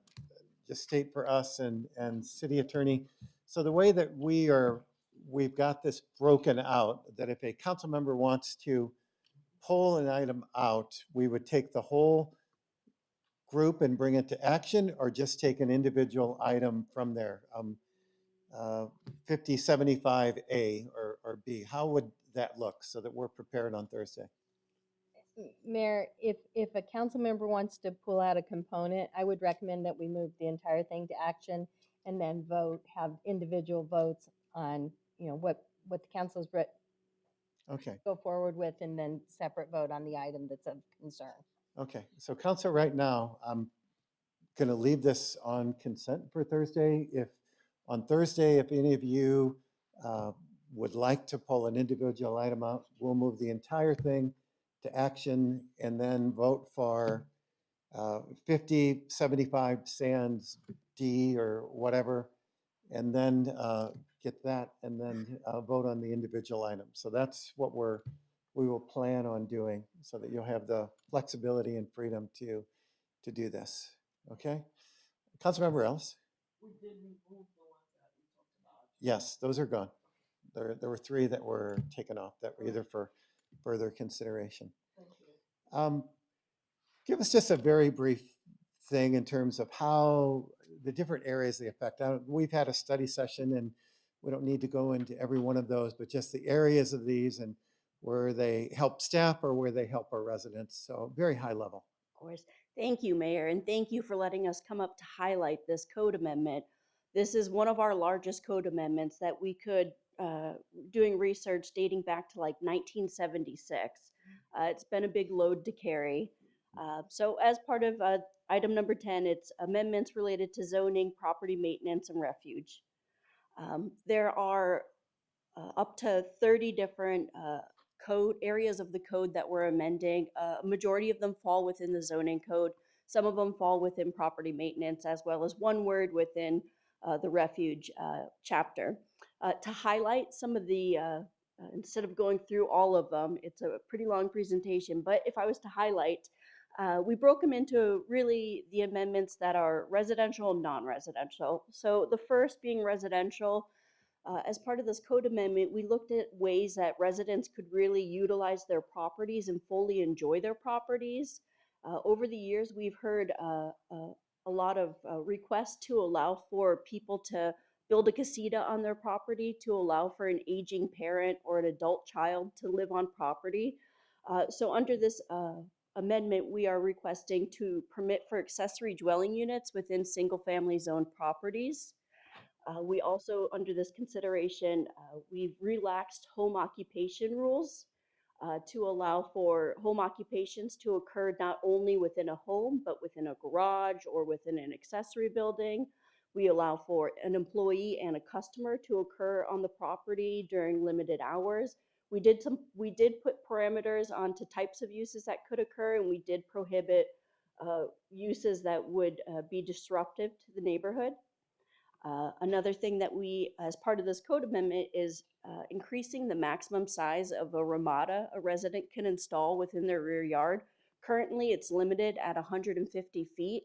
just state for us and city attorney. So the way that we've got this broken out, that if a council member wants to pull an item out, we would take the whole group and bring it to action, or just take an individual item from there. 5075A or B, how would that look so that we're prepared on Thursday? Mayor, if a council member wants to pull out a component, I would recommend that we move the entire thing to action and then have individual votes on, what the council's Okay. go forward with, and then separate vote on the item that's of concern. Okay, so council, right now, I'm going to leave this on consent for Thursday. If any of you would like to pull an individual item out, we'll move the entire thing to action and then vote for 5075 sans D or whatever, and then get that and then vote on the individual item. So that's what we will plan on doing, so that you'll have the flexibility and freedom to do this. Okay? Councilmember Ellis? Yes, those are gone. There were 3 that were taken off that were either for further consideration. Give us just a very brief thing in terms of how the different areas they affect. We've had a study session, and we don't need to go into every one of those, but just the areas of these and where they help staff or where they help our residents. So very high level. Of course. Thank you, Mayor, and thank you for letting us come up to highlight this code amendment. This is one of our largest code amendments that we could, doing research dating back to like 1976. It's been a big load to carry. So as part of item number 10, it's amendments related to zoning, property maintenance, and refuge. There are up to 30 different code areas of the code that we're amending. A majority of them fall within the zoning code. Some of them fall within property maintenance, as well as one word within the refuge chapter. To highlight some of the, instead of going through all of them, it's a pretty long presentation, but if I was to highlight, We broke them into really the amendments that are residential and non-residential. So the first being residential, as part of this code amendment, we looked at ways that residents could really utilize their properties and fully enjoy their properties. Over the years, we've heard a lot of requests to allow for people to build a casita on their property, to allow for an aging parent or an adult child to live on property. So under this amendment, we are requesting to permit for accessory dwelling units within single-family zone properties. We also, under this consideration, we've relaxed home occupation rules to allow for home occupations to occur not only within a home, but within a garage or within an accessory building. We allow for an employee and a customer to occur on the property during limited hours. We did put parameters onto types of uses that could occur, and we did prohibit uses that would be disruptive to the neighborhood. Another thing that we, as part of this code amendment, is increasing the maximum size of a ramada a resident can install within their rear yard. Currently, it's limited at 150 feet,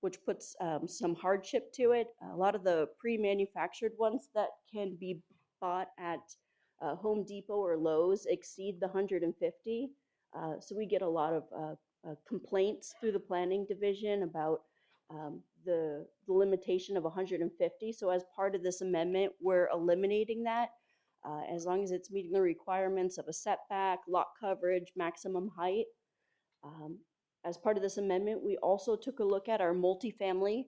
which puts some hardship to it. A lot of the pre-manufactured ones that can be bought at Home Depot or Lowe's exceed the 150. So we get a lot of complaints through the planning division about the limitation of 150. So as part of this amendment, we're eliminating that as long as it's meeting the requirements of a setback, lot coverage, maximum height. As part of this amendment, we also took a look at our multifamily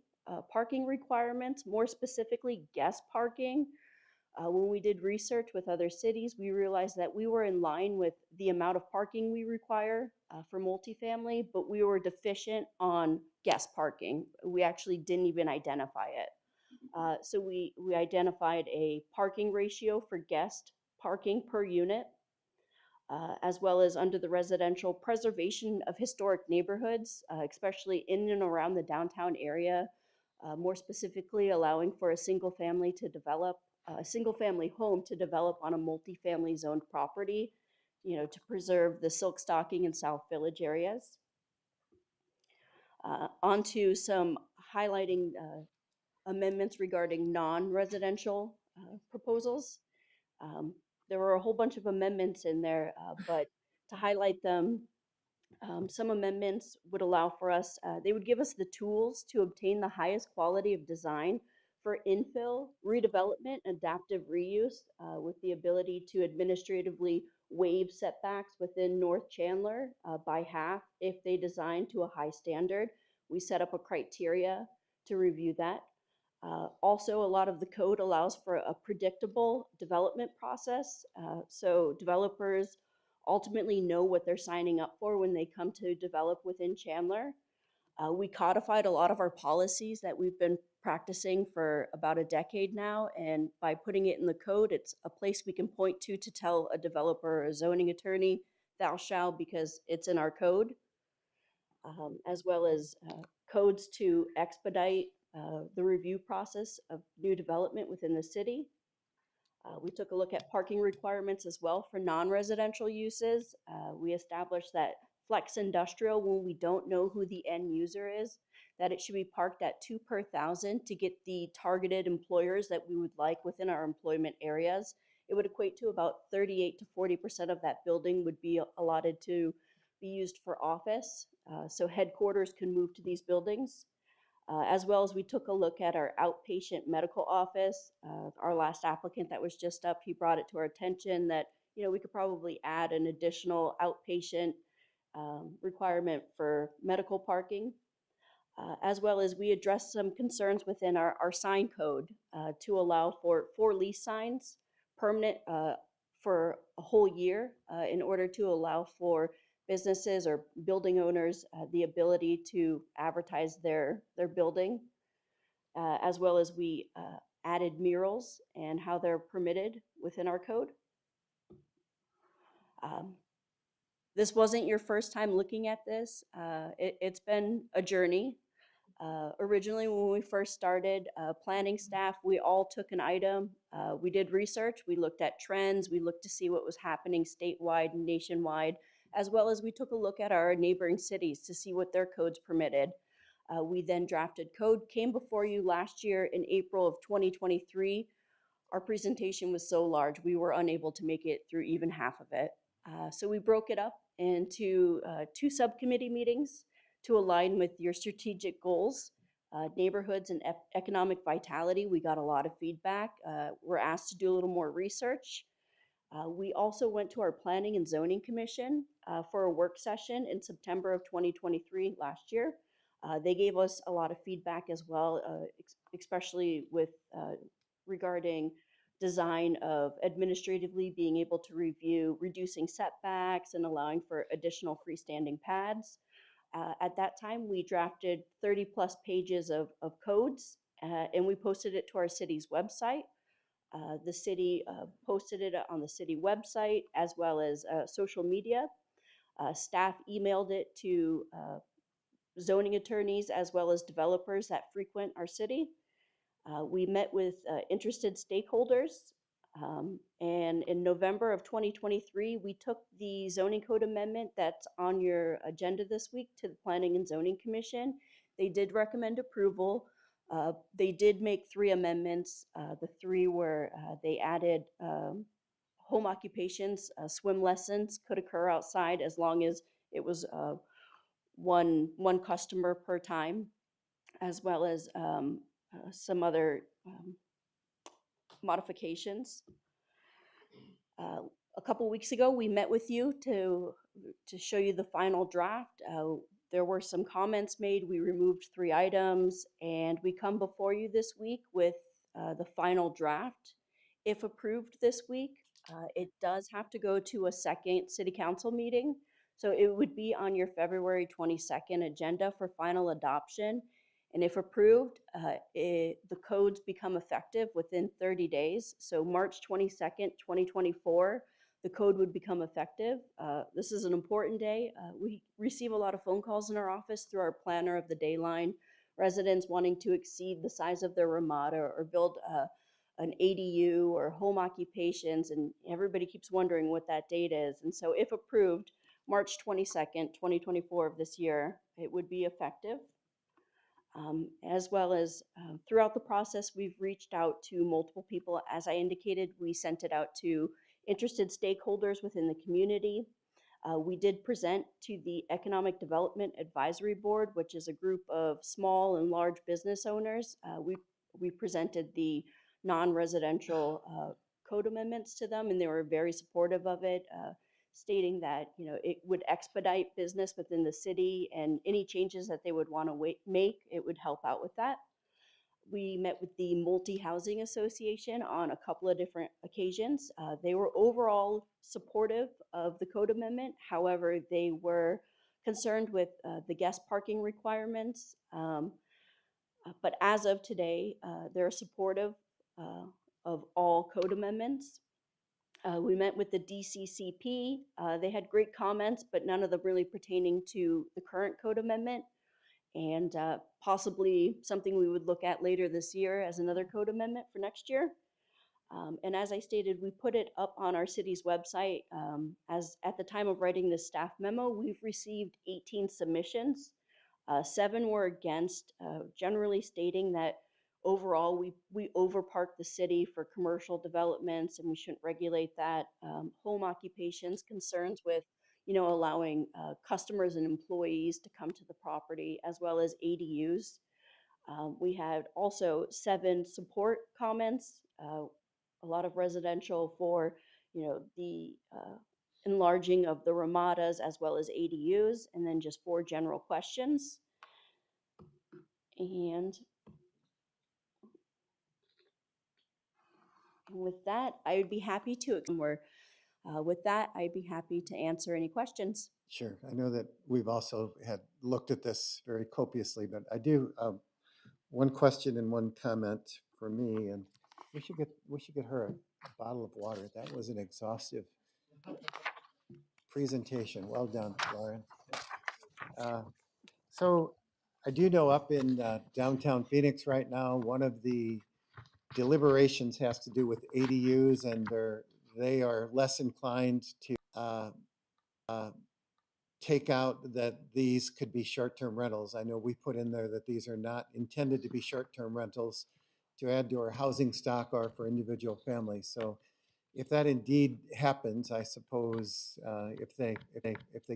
parking requirements, more specifically guest parking. When we did research with other cities, we realized that we were in line with the amount of parking we require for multifamily, but we were deficient on guest parking. We actually didn't even identify it. So we identified a parking ratio for guest parking per unit, as well as under the residential preservation of historic neighborhoods, especially in and around the downtown area, more specifically allowing for a single family home to develop on a multifamily zoned property, to preserve the Silk Stocking and South Village areas. Onto some highlighting amendments regarding non-residential proposals. There were a whole bunch of amendments in there, but to highlight them, some amendments would allow for us, they would give us the tools to obtain the highest quality of design for infill, redevelopment, adaptive reuse, with the ability to administratively waive setbacks within North Chandler by half if they design to a high standard. We set up a criteria to review that. Also, a lot of the code allows for a predictable development process. So developers ultimately know what they're signing up for when they come to develop within Chandler. We codified a lot of our policies that we've been practicing for about a decade now, and by putting it in the code, it's a place we can point to tell a developer or a zoning attorney, thou shall, because it's in our code, as well as codes to expedite the review process of new development within the city. We took a look at parking requirements as well for non-residential uses. We established that flex industrial, when we don't know who the end user is, that it should be parked at 2 per 1,000 to get the targeted employers that we would like within our employment areas. It would equate to about 38 to 40% of that building would be allotted to be used for office. So headquarters can move to these buildings. As well as we took a look at our outpatient medical office. Our last applicant that was just up, he brought it to our attention that, we could probably add an additional outpatient requirement for medical parking. As well as we addressed some concerns within our sign code to allow for lease signs, permanent for a whole year, in order to allow for businesses or building owners the ability to advertise their building, as well as we added murals and how they're permitted within our code. This wasn't your first time looking at this. It's been a journey. Originally, when we first started, planning staff, we all took an item. We did research. We looked at trends. We looked to see what was happening statewide and nationwide, as well as we took a look at our neighboring cities to see what their codes permitted. We then drafted code, came before you last year in April of 2023. Our presentation was so large, we were unable to make it through even half of it. So we broke it up into 2 subcommittee meetings to align with your strategic goals, neighborhoods and economic vitality. We got a lot of feedback. We're asked to do a little more research. We also went to our Planning and Zoning Commission for a work session in September of 2023 last year. They gave us a lot of feedback as well, especially with regarding design of administratively being able to review reducing setbacks and allowing for additional freestanding pads. At that time, we drafted 30 plus pages of codes and we posted it to our city's website. The city posted it on the city website as well as social media. Staff emailed it to zoning attorneys as well as developers that frequent our city. We met with interested stakeholders, and in November of 2023, we took the zoning code amendment that's on your agenda this week to the Planning and Zoning Commission. They did recommend approval. They did make 3 amendments. The 3 were they added home occupations, swim lessons could occur outside as long as it was one customer per time, as well as some other modifications. A couple weeks ago, we met with you to show you the final draft. There were some comments made. We removed 3 items, and we come before you this week with the final draft. If approved this week, it does have to go to a second city council meeting. So it would be on your February 22nd agenda for final adoption. And if approved, the codes become effective within 30 days. So March 22nd, 2024, the code would become effective. This is an important day. We receive a lot of phone calls in our office through our planner of the day line, residents wanting to exceed the size of their ramada or build an ADU or home occupations, and everybody keeps wondering what that date is. And so if approved, March 22nd, 2024 of this year, it would be effective. As well as throughout the process, we've reached out to multiple people. As I indicated, we sent it out to interested stakeholders within the community. We did present to the Economic Development Advisory Board, which is a group of small and large business owners. We presented the non-residential code amendments to them, and they were very supportive of it, stating that it would expedite business within the city, and any changes that they would want to make, it would help out with that. We met with the Multi-Housing Association on a couple of different occasions. They were overall supportive of the code amendment. However, they were concerned with the guest parking requirements. But as of today, they're supportive of all code amendments. We met with the DCCP. They had great comments, but none of them really pertaining to the current code amendment, and possibly something we would look at later this year as another code amendment for next year. And as I stated, we put it up on our city's website. As at the time of writing this staff memo, we've received 18 submissions. 7 were against, generally stating that overall we overpark the city for commercial developments and we shouldn't regulate that. Home occupations, concerns with allowing customers and employees to come to the property, as well as ADUs. We had also 7 support comments, a lot of residential for the enlarging of the ramadas as well as ADUs, and then just 4 general questions. And with that, I would be happy to answer any questions. Sure. I know that we've also had looked at this very copiously, but I do one question and one comment for me, and we should get her a bottle of water. That was an exhaustive presentation. Well done, Lauren. So I do know up in downtown Phoenix right now, one of the deliberations has to do with ADUs, and they are less inclined to take out that these could be short-term rentals. I know we put in there that these are not intended to be short-term rentals to add to our housing stock or for individual families. So if that indeed happens, I suppose if they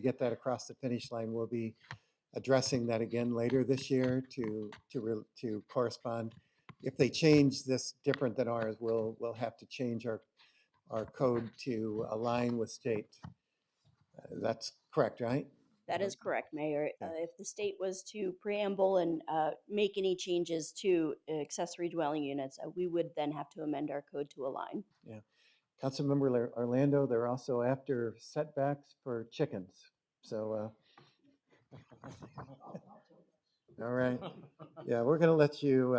get that across the finish line, we'll be addressing that again later this year to correspond. If they change this different than ours, we'll have to change our code to align with state. That's correct, right? That is correct, Mayor. Okay. If the state was to preamble and make any changes to accessory dwelling units, we would then have to amend our code to align. Yeah. Councilmember Orlando, they're also after setbacks for chickens. So, all right. Yeah, we're going to let you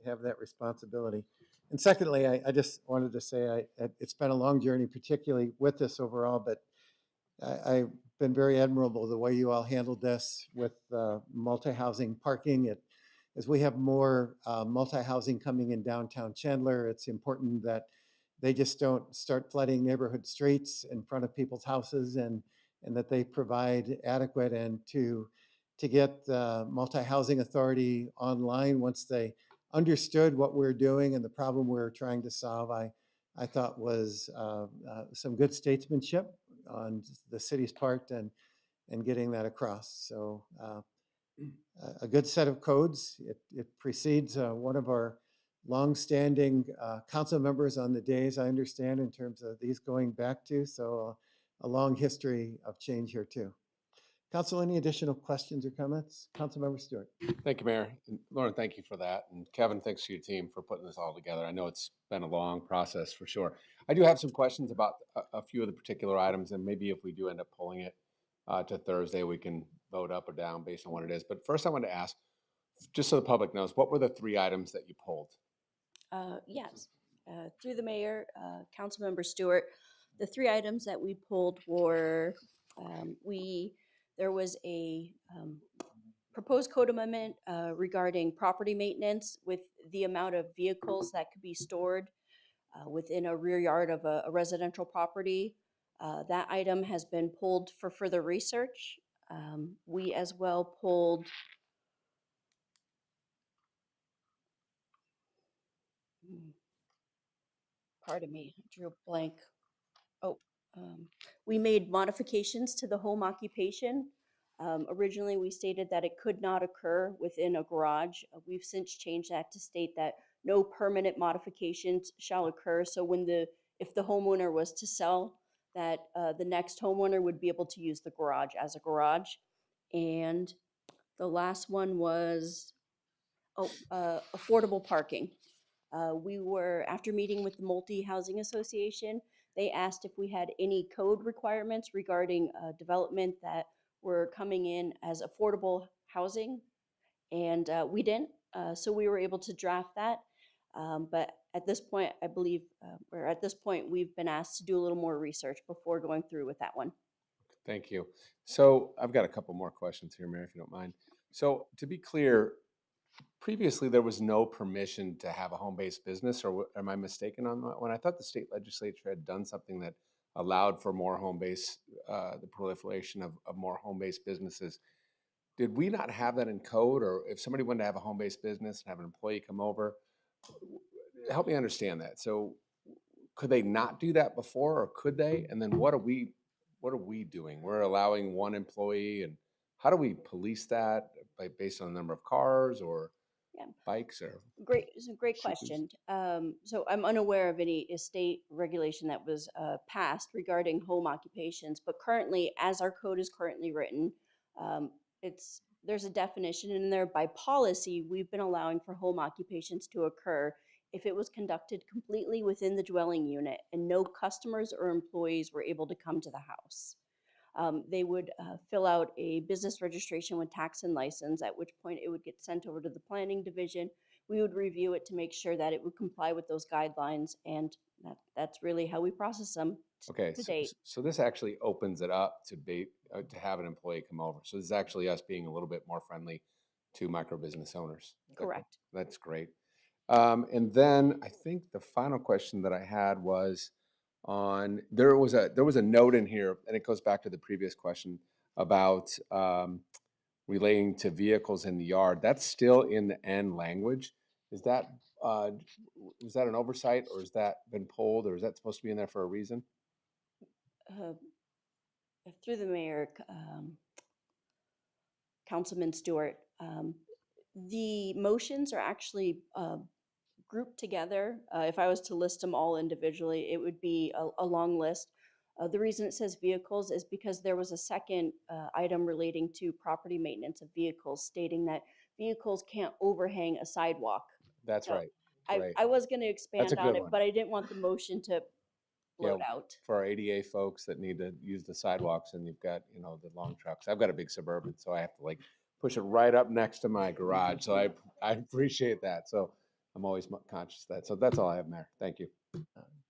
have that responsibility. And secondly, I just wanted to say it's been a long journey, particularly with this overall, but I've been very admirable the way you all handled this with multi-housing parking. As we have more multi-housing coming in downtown Chandler, it's important that they just don't start flooding neighborhood streets in front of people's houses, and that they provide adequate and to get the multi-housing authority online once they understood what we're doing and the problem we're trying to solve. I thought was some good statesmanship on the city's part and getting that across. So a good set of codes. It precedes one of our longstanding council members on the days, I understand, in terms of these going back to. So a long history of change here too. Council, any additional questions or comments? Councilmember Stewart. Thank you, Mayor. And Lauren, thank you for that. And Kevin, thanks to your team for putting this all together. I know it's been a long process for sure. I do have some questions about a few of the particular items, and maybe if we do end up pulling it to Thursday, we can vote up or down based on what it is. But first I want to ask, just so the public knows, what were the 3 items that you pulled? Yes, through the mayor, Councilmember Stewart, the 3 items that we pulled were there was a proposed code amendment regarding property maintenance with the amount of vehicles that could be stored within a rear yard of a residential property. That item has been pulled for further research. We as well pulled pardon me, I drew a blank. Oh, we made modifications to the home occupation. Originally, we stated that it could not occur within a garage. We've since changed that to state that no permanent modifications shall occur. So if the homeowner was to sell, that the next homeowner would be able to use the garage as a garage. And the last one was affordable parking. After meeting with the Multi-Housing Association, they asked if we had any code requirements regarding development that were coming in as affordable housing, and we didn't. So we were able to draft that. But at this point, I believe, or at this point, we've been asked to do a little more research before going through with that one. Thank you. So I've got a couple more questions here, Mayor, if you don't mind. So to be clear, previously there was no permission to have a home-based business, or am I mistaken on that one? I thought the state legislature had done something that allowed for more home-based, the proliferation of more home-based businesses. Did we not have that in code, or if somebody wanted to have a home-based business and have an employee come over, help me understand that. So could they not do that before, or could they? And then what are we doing? We're allowing one employee, and how do we police that based on the number of cars or bikes or? It's a great question. So I'm unaware of any state regulation that was passed regarding home occupations, but currently, as our code is currently written, there's a definition in there. By policy, we've been allowing for home occupations to occur if it was conducted completely within the dwelling unit and no customers or employees were able to come to the house. They would fill out a business registration with tax and license, at which point it would get sent over to the planning division. We would review it to make sure that it would comply with those guidelines, and that's really how we process them to date. So this actually opens it up to have an employee come over. So this is actually us being a little bit more friendly to micro business owners. Correct. That's great. And then I think the final question that I had was on, there was a note in here, and it goes back to the previous question about relating to vehicles in the yard. That's still in the N language. Is that an oversight, or has that been pulled, or is that supposed to be in there for a reason? Through the mayor, Councilman Stewart, the motions are actually grouped together. If I was to list them all individually, it would be a long list. The reason it says vehicles is because there was a second item relating to property maintenance of vehicles, stating that vehicles can't overhang a sidewalk. That's So right. Right. I was going to That's a expand on good it, one. but I didn't want the motion to bloat out. For our ADA folks that need to use the sidewalks, and you've got, the long trucks. I've got a big Suburban, so I have to push it right up next to my garage. So I appreciate that. So I'm always conscious of that. So that's all I have, Mayor. Thank you.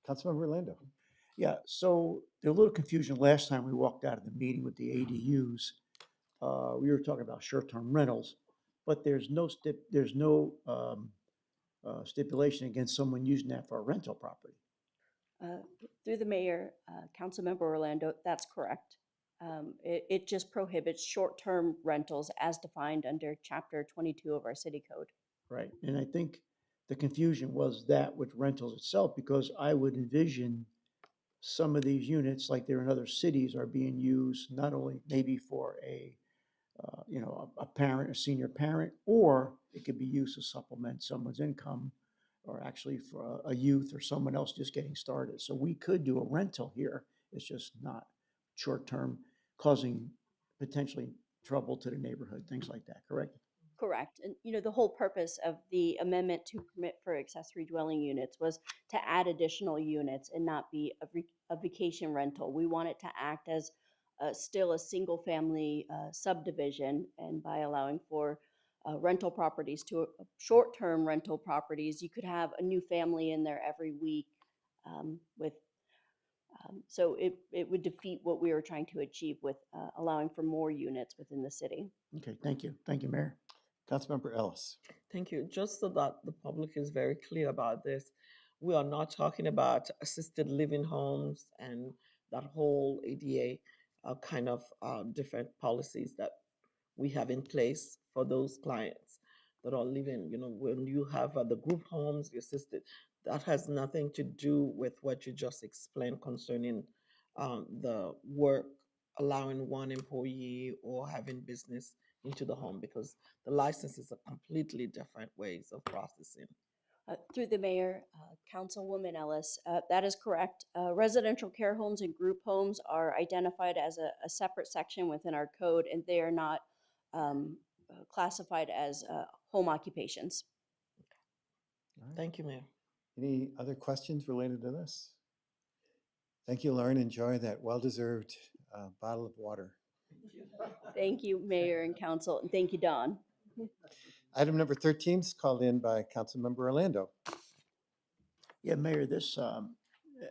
Councilmember Orlando. Yeah, so there was a little confusion last time we walked out of the meeting with the ADUs. We were talking about short-term rentals, but there's no stipulation against someone using that for a rental property. Through the mayor, Councilmember Orlando, that's correct. It just prohibits short-term rentals as defined under Chapter 22 of our city code. Right, and I think the confusion was that with rentals itself, because I would envision some of these units, like they're in other cities, are being used not only maybe for a parent, a senior parent, or it could be used to supplement someone's income, or actually for a youth or someone else just getting started. So we could do a rental here. It's just not short-term, causing potentially trouble to the neighborhood, things like that, correct? Correct. And, the whole purpose of the amendment to permit for accessory dwelling units was to add additional units and not be a vacation rental. We want it to act as still a single family subdivision, and by allowing for rental properties to short-term rental properties, you could have a new family in there every week so it would defeat what we were trying to achieve with allowing for more units within the city. Okay, thank you. Thank you, Mayor. Councilmember Ellis. Thank you. Just so that the public is very clear about this, we are not talking about assisted living homes and that whole ADA kind of different policies that we have in place for those clients that are living. When you have the group homes, the assisted, that has nothing to do with what you just explained concerning the work, allowing one employee or having business into the home, because the licenses are completely different ways of processing. Through the mayor, Councilwoman Ellis, that is correct. Residential care homes and group homes are identified as a separate section within our code, and they are not classified as home occupations. Thank you, Mayor. Any other questions related to this? Thank you, Lauren. Enjoy that well-deserved bottle of water. Thank you, Mayor and Council, and thank you, Don. Item number 13 is called in by Councilmember Orlando. Yeah, Mayor, this,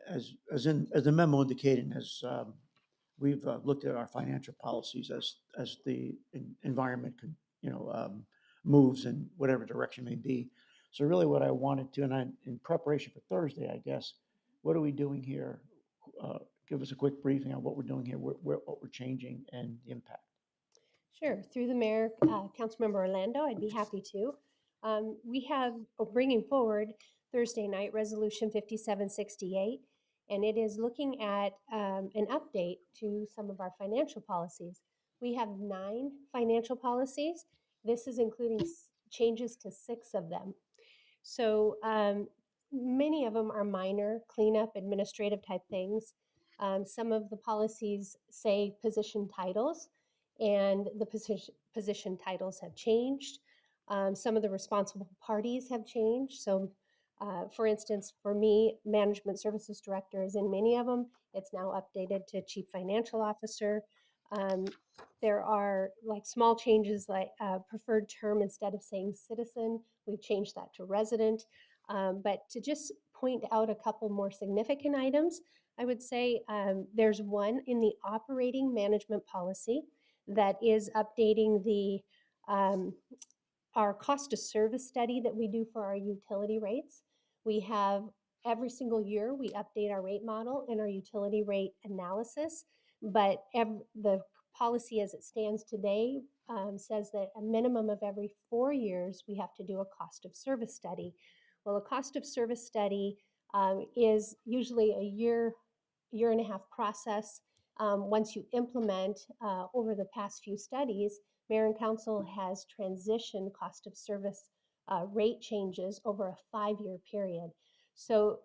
as the memo indicated, as we've looked at our financial policies as the environment moves in whatever direction may be. So really what I wanted to, and in preparation for Thursday, I guess, what are we doing here? Give us a quick briefing on what we're doing here, what we're changing, and the impact. Sure. Through the mayor, Councilmember Orlando, I'd be happy to. We have bringing forward Thursday night Resolution 5768, and it is looking at an update to some of our financial policies. We have 9 financial policies. This is including changes to 6 of them. So many of them are minor cleanup, administrative type things. Some of the policies say position titles, and the position titles have changed. Some of the responsible parties have changed. So, for instance, for me, Management Services Director is in many of them. It's now updated to Chief Financial Officer. There are small changes like preferred term, instead of saying citizen, we've changed that to resident. But to just point out a couple more significant items, I would say there's one in the operating management policy that is updating the our cost of service study that we do for our utility rates. We have every single year we update our rate model and our utility rate analysis, but the policy as it stands today says that a minimum of every 4 years, we have to do a cost of service study. Well, a cost of service study is usually a year and a half process. Once you implement over the past few studies, Mayor and Council has transitioned cost of service rate changes over a 5-year period. So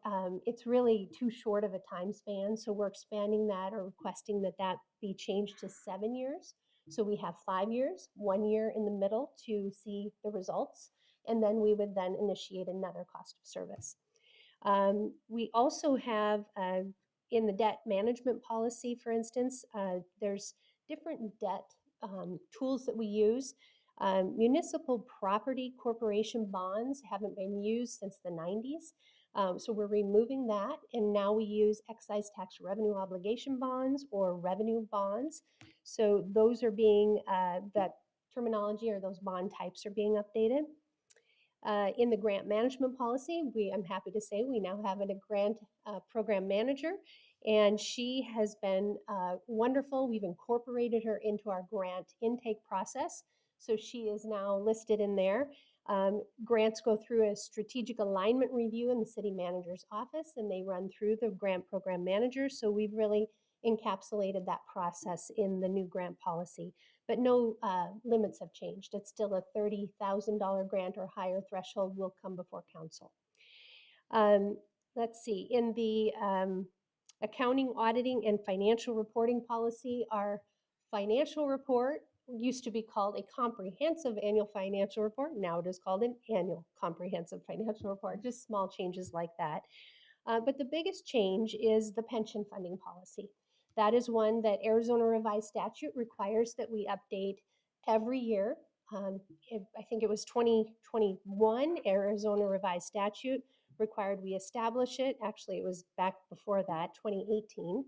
it's really too short of a time span. So we're expanding that or requesting that that be changed to 7 years. So we have 5 years, 1 year in the middle to see the results, and then we would then initiate another cost of service. We also have in the debt management policy, for instance, there's different debt tools that we use. Municipal property corporation bonds haven't been used since the 90s. So we're removing that, and now we use excise tax revenue obligation bonds or revenue bonds. So those are being, that terminology or those bond types are being updated. In the grant management policy, I'm happy to say we now have a grant program manager, and she has been wonderful. We've incorporated her into our grant intake process, so she is now listed in there. Grants go through a strategic alignment review in the city manager's office, and they run through the grant program manager, so we've really encapsulated that process in the new grant policy. But no limits have changed. It's still a $30,000 grant or higher threshold will come before council. Let's see, in the accounting, auditing, and financial reporting policy, our financial report used to be called a comprehensive annual financial report. Now it is called an annual comprehensive financial report, just small changes like that. But the biggest change is the pension funding policy. That is one that Arizona Revised Statute requires that we update every year. I think it was 2021, Arizona Revised Statute required we establish it. Actually, it was back before that, 2018.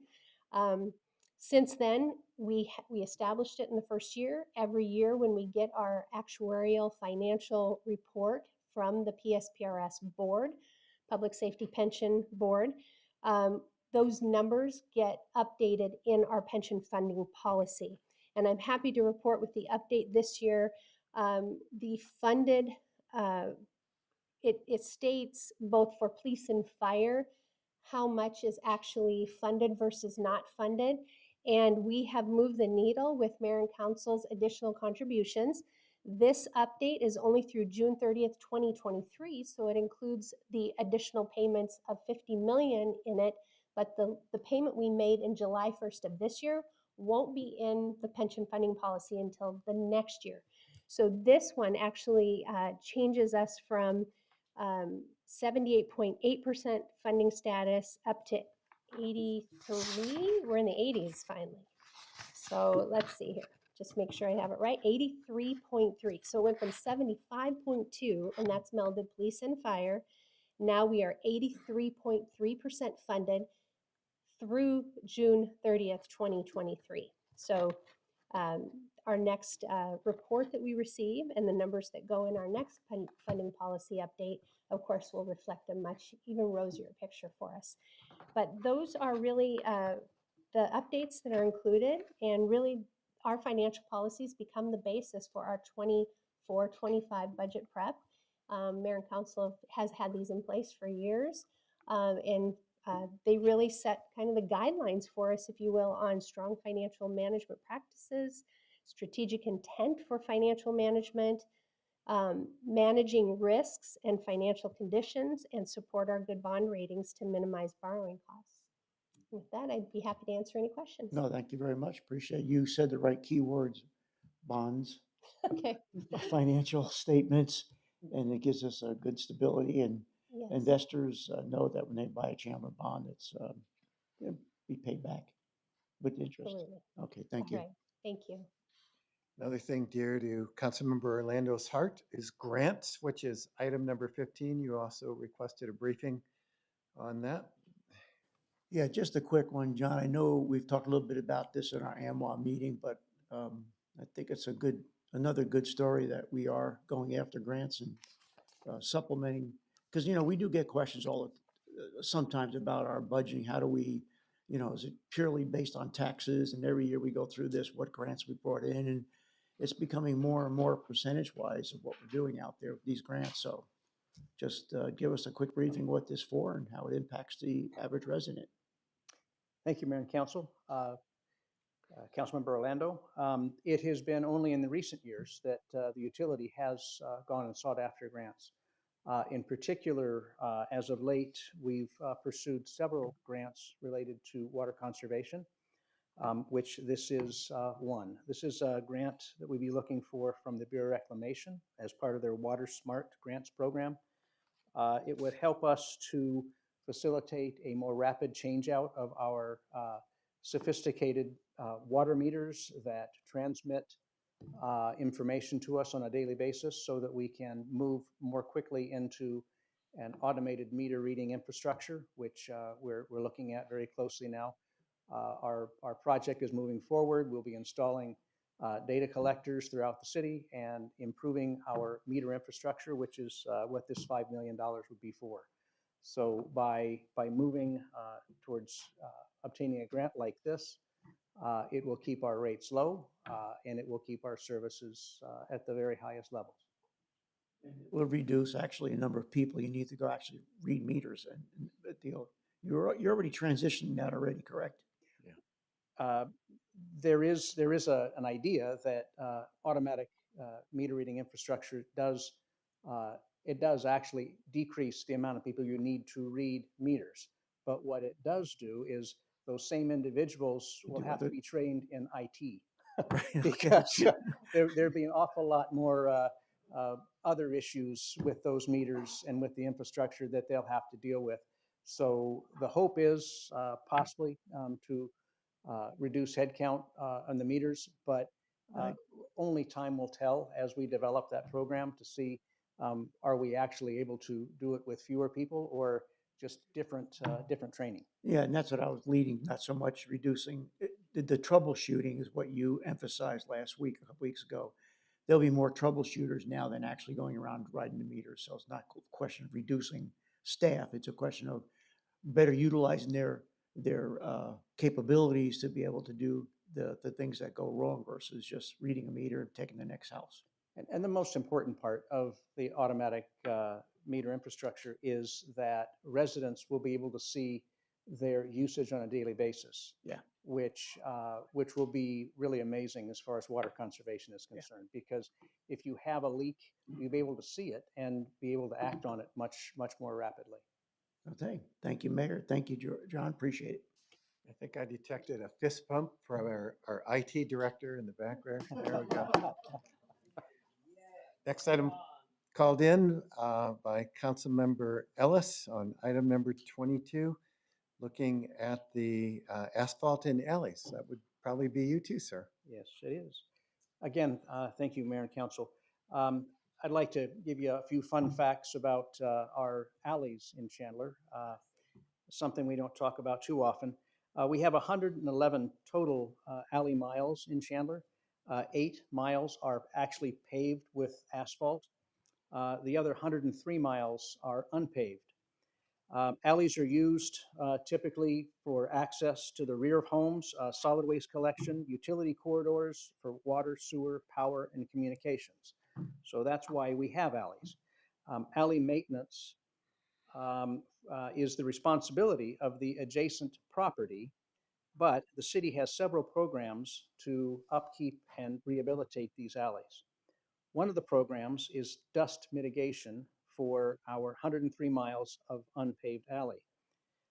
Since then, we established it in the first year. Every year when we get our actuarial financial report from the PSPRS board, Public Safety Pension Board, those numbers get updated in our pension funding policy. And I'm happy to report with the update this year, the funded, it states both for police and fire, how much is actually funded versus not funded. And we have moved the needle with Mayor and Council's additional contributions. This update is only through June 30th, 2023, so it includes the additional payments of $50 million in it, but the payment we made in July 1st of this year won't be in the pension funding policy until the next year. So this one actually changes us from 78.8% funding status up to 83. We're in the 80s finally. So let's see here. Just make sure I have it right. 83.3. So it went from 75.2, and that's melded police and fire. Now we are 83.3% funded through June 30th, 2023. So our next report that we receive and the numbers that go in our next funding policy update, of course, will reflect a much even rosier picture for us. But those are really the updates that are included, and really our financial policies become the basis for our 24-25 budget prep. Mayor and Council has had these in place for years, and they really set kind of the guidelines for us, if you will, on strong financial management practices, strategic intent for financial management, managing risks and financial conditions, and support our good bond ratings to minimize borrowing costs. With that, I'd be happy to answer any questions. No, thank you very much. Appreciate it. You said the right keywords, bonds, Okay. financial statements, and it gives us a good stability, and Yes. investors know that when they buy a Chandler bond, it's it'll be paid back with interest. Absolutely. Okay, thank you. All right. Thank you. Another thing dear to Councilmember Orlando's heart is grants, which is item number 15. You also requested a briefing on that. Yeah, just a quick one, John. I know we've talked a little bit about this in our AMWA meeting, but I think it's another good story that we are going after grants and supplementing, because we do get questions sometimes about our budgeting. How do we, You know, is it purely based on taxes? And every year we go through this, what grants we brought in, and it's becoming more and more percentage-wise of what we're doing out there with these grants. So just give us a quick briefing what this for and how it impacts the average resident. Thank you, Mayor and Council. Councilmember Orlando. It has been only in the recent years that the utility has gone and sought after grants. In particular, as of late, we've pursued several grants related to water conservation, which this is one. This is a grant that we'd be looking for from the Bureau of Reclamation as part of their Water Smart Grants program. It would help us to facilitate a more rapid change out of our sophisticated water meters that transmit information to us on a daily basis so that we can move more quickly into an automated meter reading infrastructure, which we're looking at very closely now. Our project is moving forward. We'll be installing data collectors throughout the city and improving our meter infrastructure, which is what this $5 million would be for. So by moving towards obtaining a grant like this, it will keep our rates low and it will keep our services at the very highest levels. Will reduce actually a number of people you need to go actually read meters and you're already transitioning that already, correct? There is an idea that automatic meter reading infrastructure does actually decrease the amount of people you need to read meters. But what it does do is those same individuals will have to be trained in IT because there'd be an awful lot more other issues with those meters and with the infrastructure that they'll have to deal with. So the hope is possibly to reduce headcount on the meters, but only time will tell as we develop that program to see are we actually able to do it with fewer people or just different training. Yeah, and that's what I was leading, not so much reducing. The troubleshooting is what you emphasized last week, a couple weeks ago. There'll be more troubleshooters now than actually going around riding the meters. So it's not a question of reducing staff. It's a question of better utilizing their capabilities to be able to do the things that go wrong versus just reading a meter and taking the next house. And the most important part of the automatic meter infrastructure is that residents will be able to see their usage on a daily basis. Yeah. Which will be really amazing as far as water conservation is concerned. Yeah. Because if you have a leak, you'll be able to see it and be able to act on it much more rapidly. Okay, thank you, Mayor. Thank you, John. Appreciate it. I think I detected a fist pump from our IT director in the background. There we go. Next item called in by Councilmember Ellis on item number 22, looking at the asphalt in alleys. That would probably be you too, sir. Yes, it is. Again, thank you, Mayor and Council. I'd like to give you a few fun facts about our alleys in Chandler, something we don't talk about too often. We have 111 total alley miles in Chandler. 8 miles are actually paved with asphalt. The other 103 miles are unpaved. Alleys are used typically for access to the rear of homes, solid waste collection, utility corridors for water, sewer, power, and communications. So that's why we have alleys. Alley maintenance is the responsibility of the adjacent property, but the city has several programs to upkeep and rehabilitate these alleys. One of the programs is dust mitigation for our 103 miles of unpaved alley.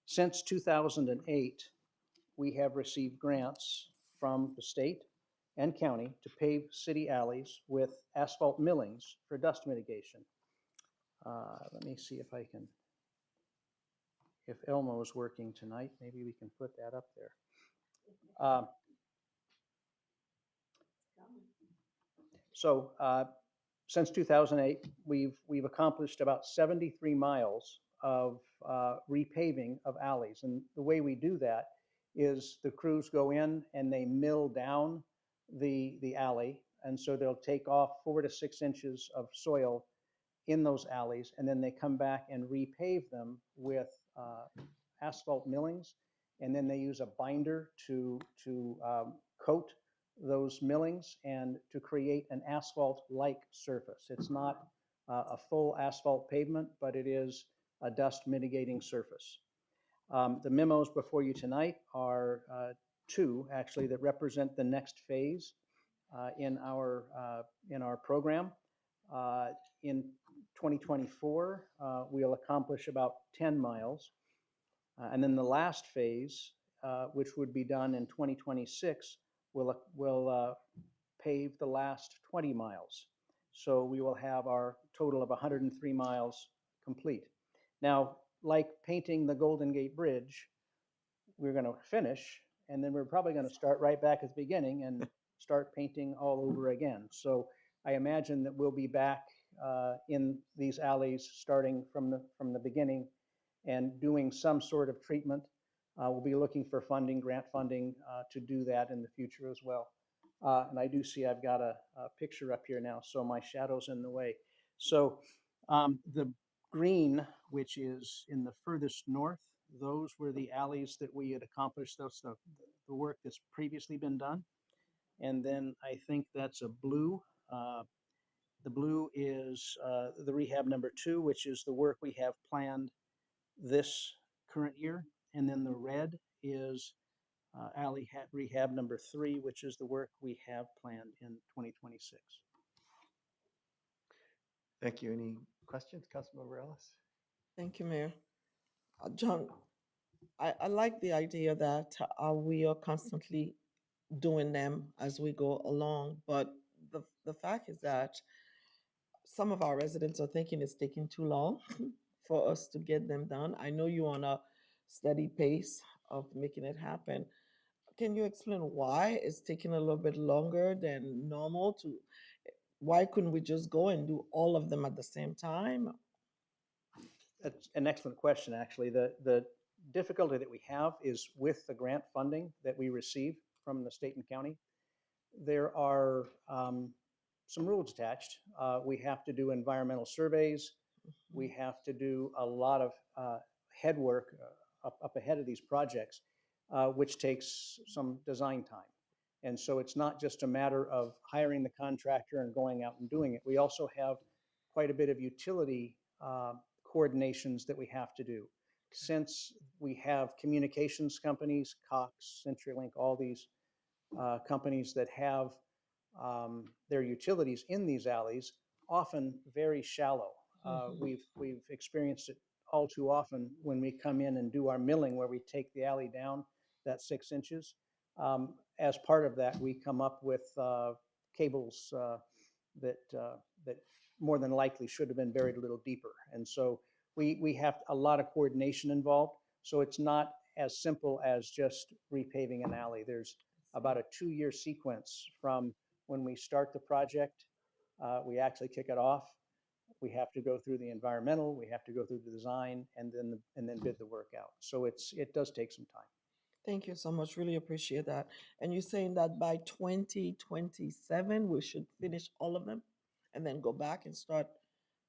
Since 2008, we have received grants from the state and county to pave city alleys with asphalt millings for dust mitigation. Let me see if I can, if Elmo is working tonight, maybe we can put that up there. So since 2008, we've accomplished about 73 miles of repaving of alleys. And the way we do that is the crews go in and they mill down the alley. And so they'll take off 4 to 6 inches of soil in those alleys, and then they come back and repave them with asphalt millings. and then they use a binder to coat those millings and to create an asphalt-like surface. It's not a full asphalt pavement, but it is a dust mitigating surface. The memos before you tonight are two, actually, that represent the next phase in our program. In 2024, we'll accomplish about 10 miles. And then the last phase, which would be done in 2026, will pave the last 20 miles. So we will have our total of 103 miles complete. Now, like painting the Golden Gate Bridge, we're going to finish, and then we're probably going to start right back at the beginning and start painting all over again. So I imagine that we'll be back in these alleys starting from the beginning and doing some sort of treatment. We'll be looking for funding, grant funding, to do that in the future as well. And I do see I've got a picture up here now, so my shadow's in the way. So the green, which is in the furthest north, those were the alleys that we had accomplished, the work that's previously been done. And then I think that's a blue. The blue is the rehab number 2, which is the work we have planned this current year. And then the red is alley rehab number 3, which is the work we have planned in 2026. Thank you. Any questions, Councilmember Ellis? Thank you, Mayor. John, I like the idea that we are constantly doing them as we go along, but the fact is that some of our residents are thinking it's taking too long for us to get them done. I know you're on a steady pace of making it happen. Can you explain why it's taking a little bit longer than normal why couldn't we just go and do all of them at the same time? That's an excellent question, actually. The difficulty that we have is with the grant funding that we receive from the state and county. There are some rules attached. We have to do environmental surveys. We have to do a lot of head work up ahead of these projects, which takes some design time. And so it's not just a matter of hiring the contractor and going out and doing it. We also have quite a bit of utility coordinations that we have to do. Since we have communications companies, Cox, CenturyLink, all these companies that have their utilities in these alleys, often very shallow. We've experienced it all too often when we come in and do our milling, where we take the alley down that 6 inches. As part of that, we come up with cables that more than likely should have been buried a little deeper. And so we have a lot of coordination involved. So it's not as simple as just repaving an alley. There's about a 2-year sequence from when we start the project. We actually kick it off. We have to go through the environmental, we have to go through the design, and then bid the work out. So it does take some time. Thank you so much. Really appreciate that. And you're saying that by 2027, we should finish all of them and then go back and start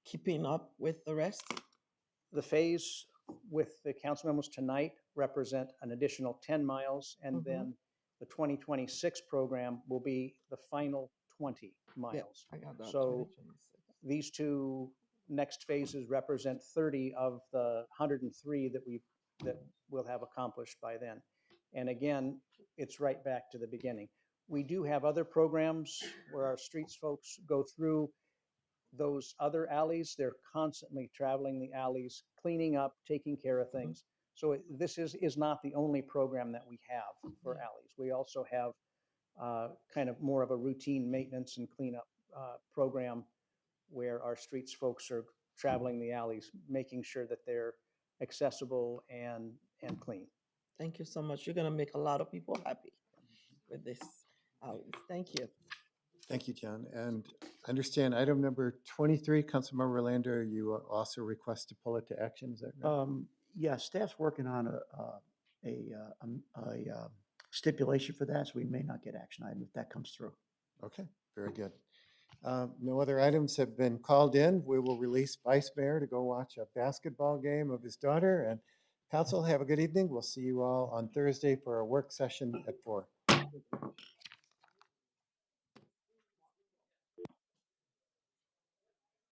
keeping up with the rest? The phase with the council members tonight represent an additional 10 miles, and then the 2026 program will be the final 20 miles. I got that. So these two next phases represent 30 of the 103 that we'll have accomplished by then. And again, it's right back to the beginning. We do have other programs where our streets folks go through those other alleys. They're constantly traveling the alleys, cleaning up, taking care of things. So this is not the only program that we have for alleys. We also have kind of more of a routine maintenance and cleanup program where our streets folks are traveling the alleys, making sure that they're accessible and clean. Thank you so much. You're going to make a lot of people happy with this. Thank you. Thank you, John. And understand item number 23, Councilmember Orlando, you also request to pull it to action. Is that right? Yeah, staff's working on a stipulation for that, so we may not get action item if that comes through. Okay, very good. No other items have been called in. We will release Vice Mayor to go watch a basketball game of his daughter, and Council, have a good evening. We'll see you all on Thursday for a work session at 4.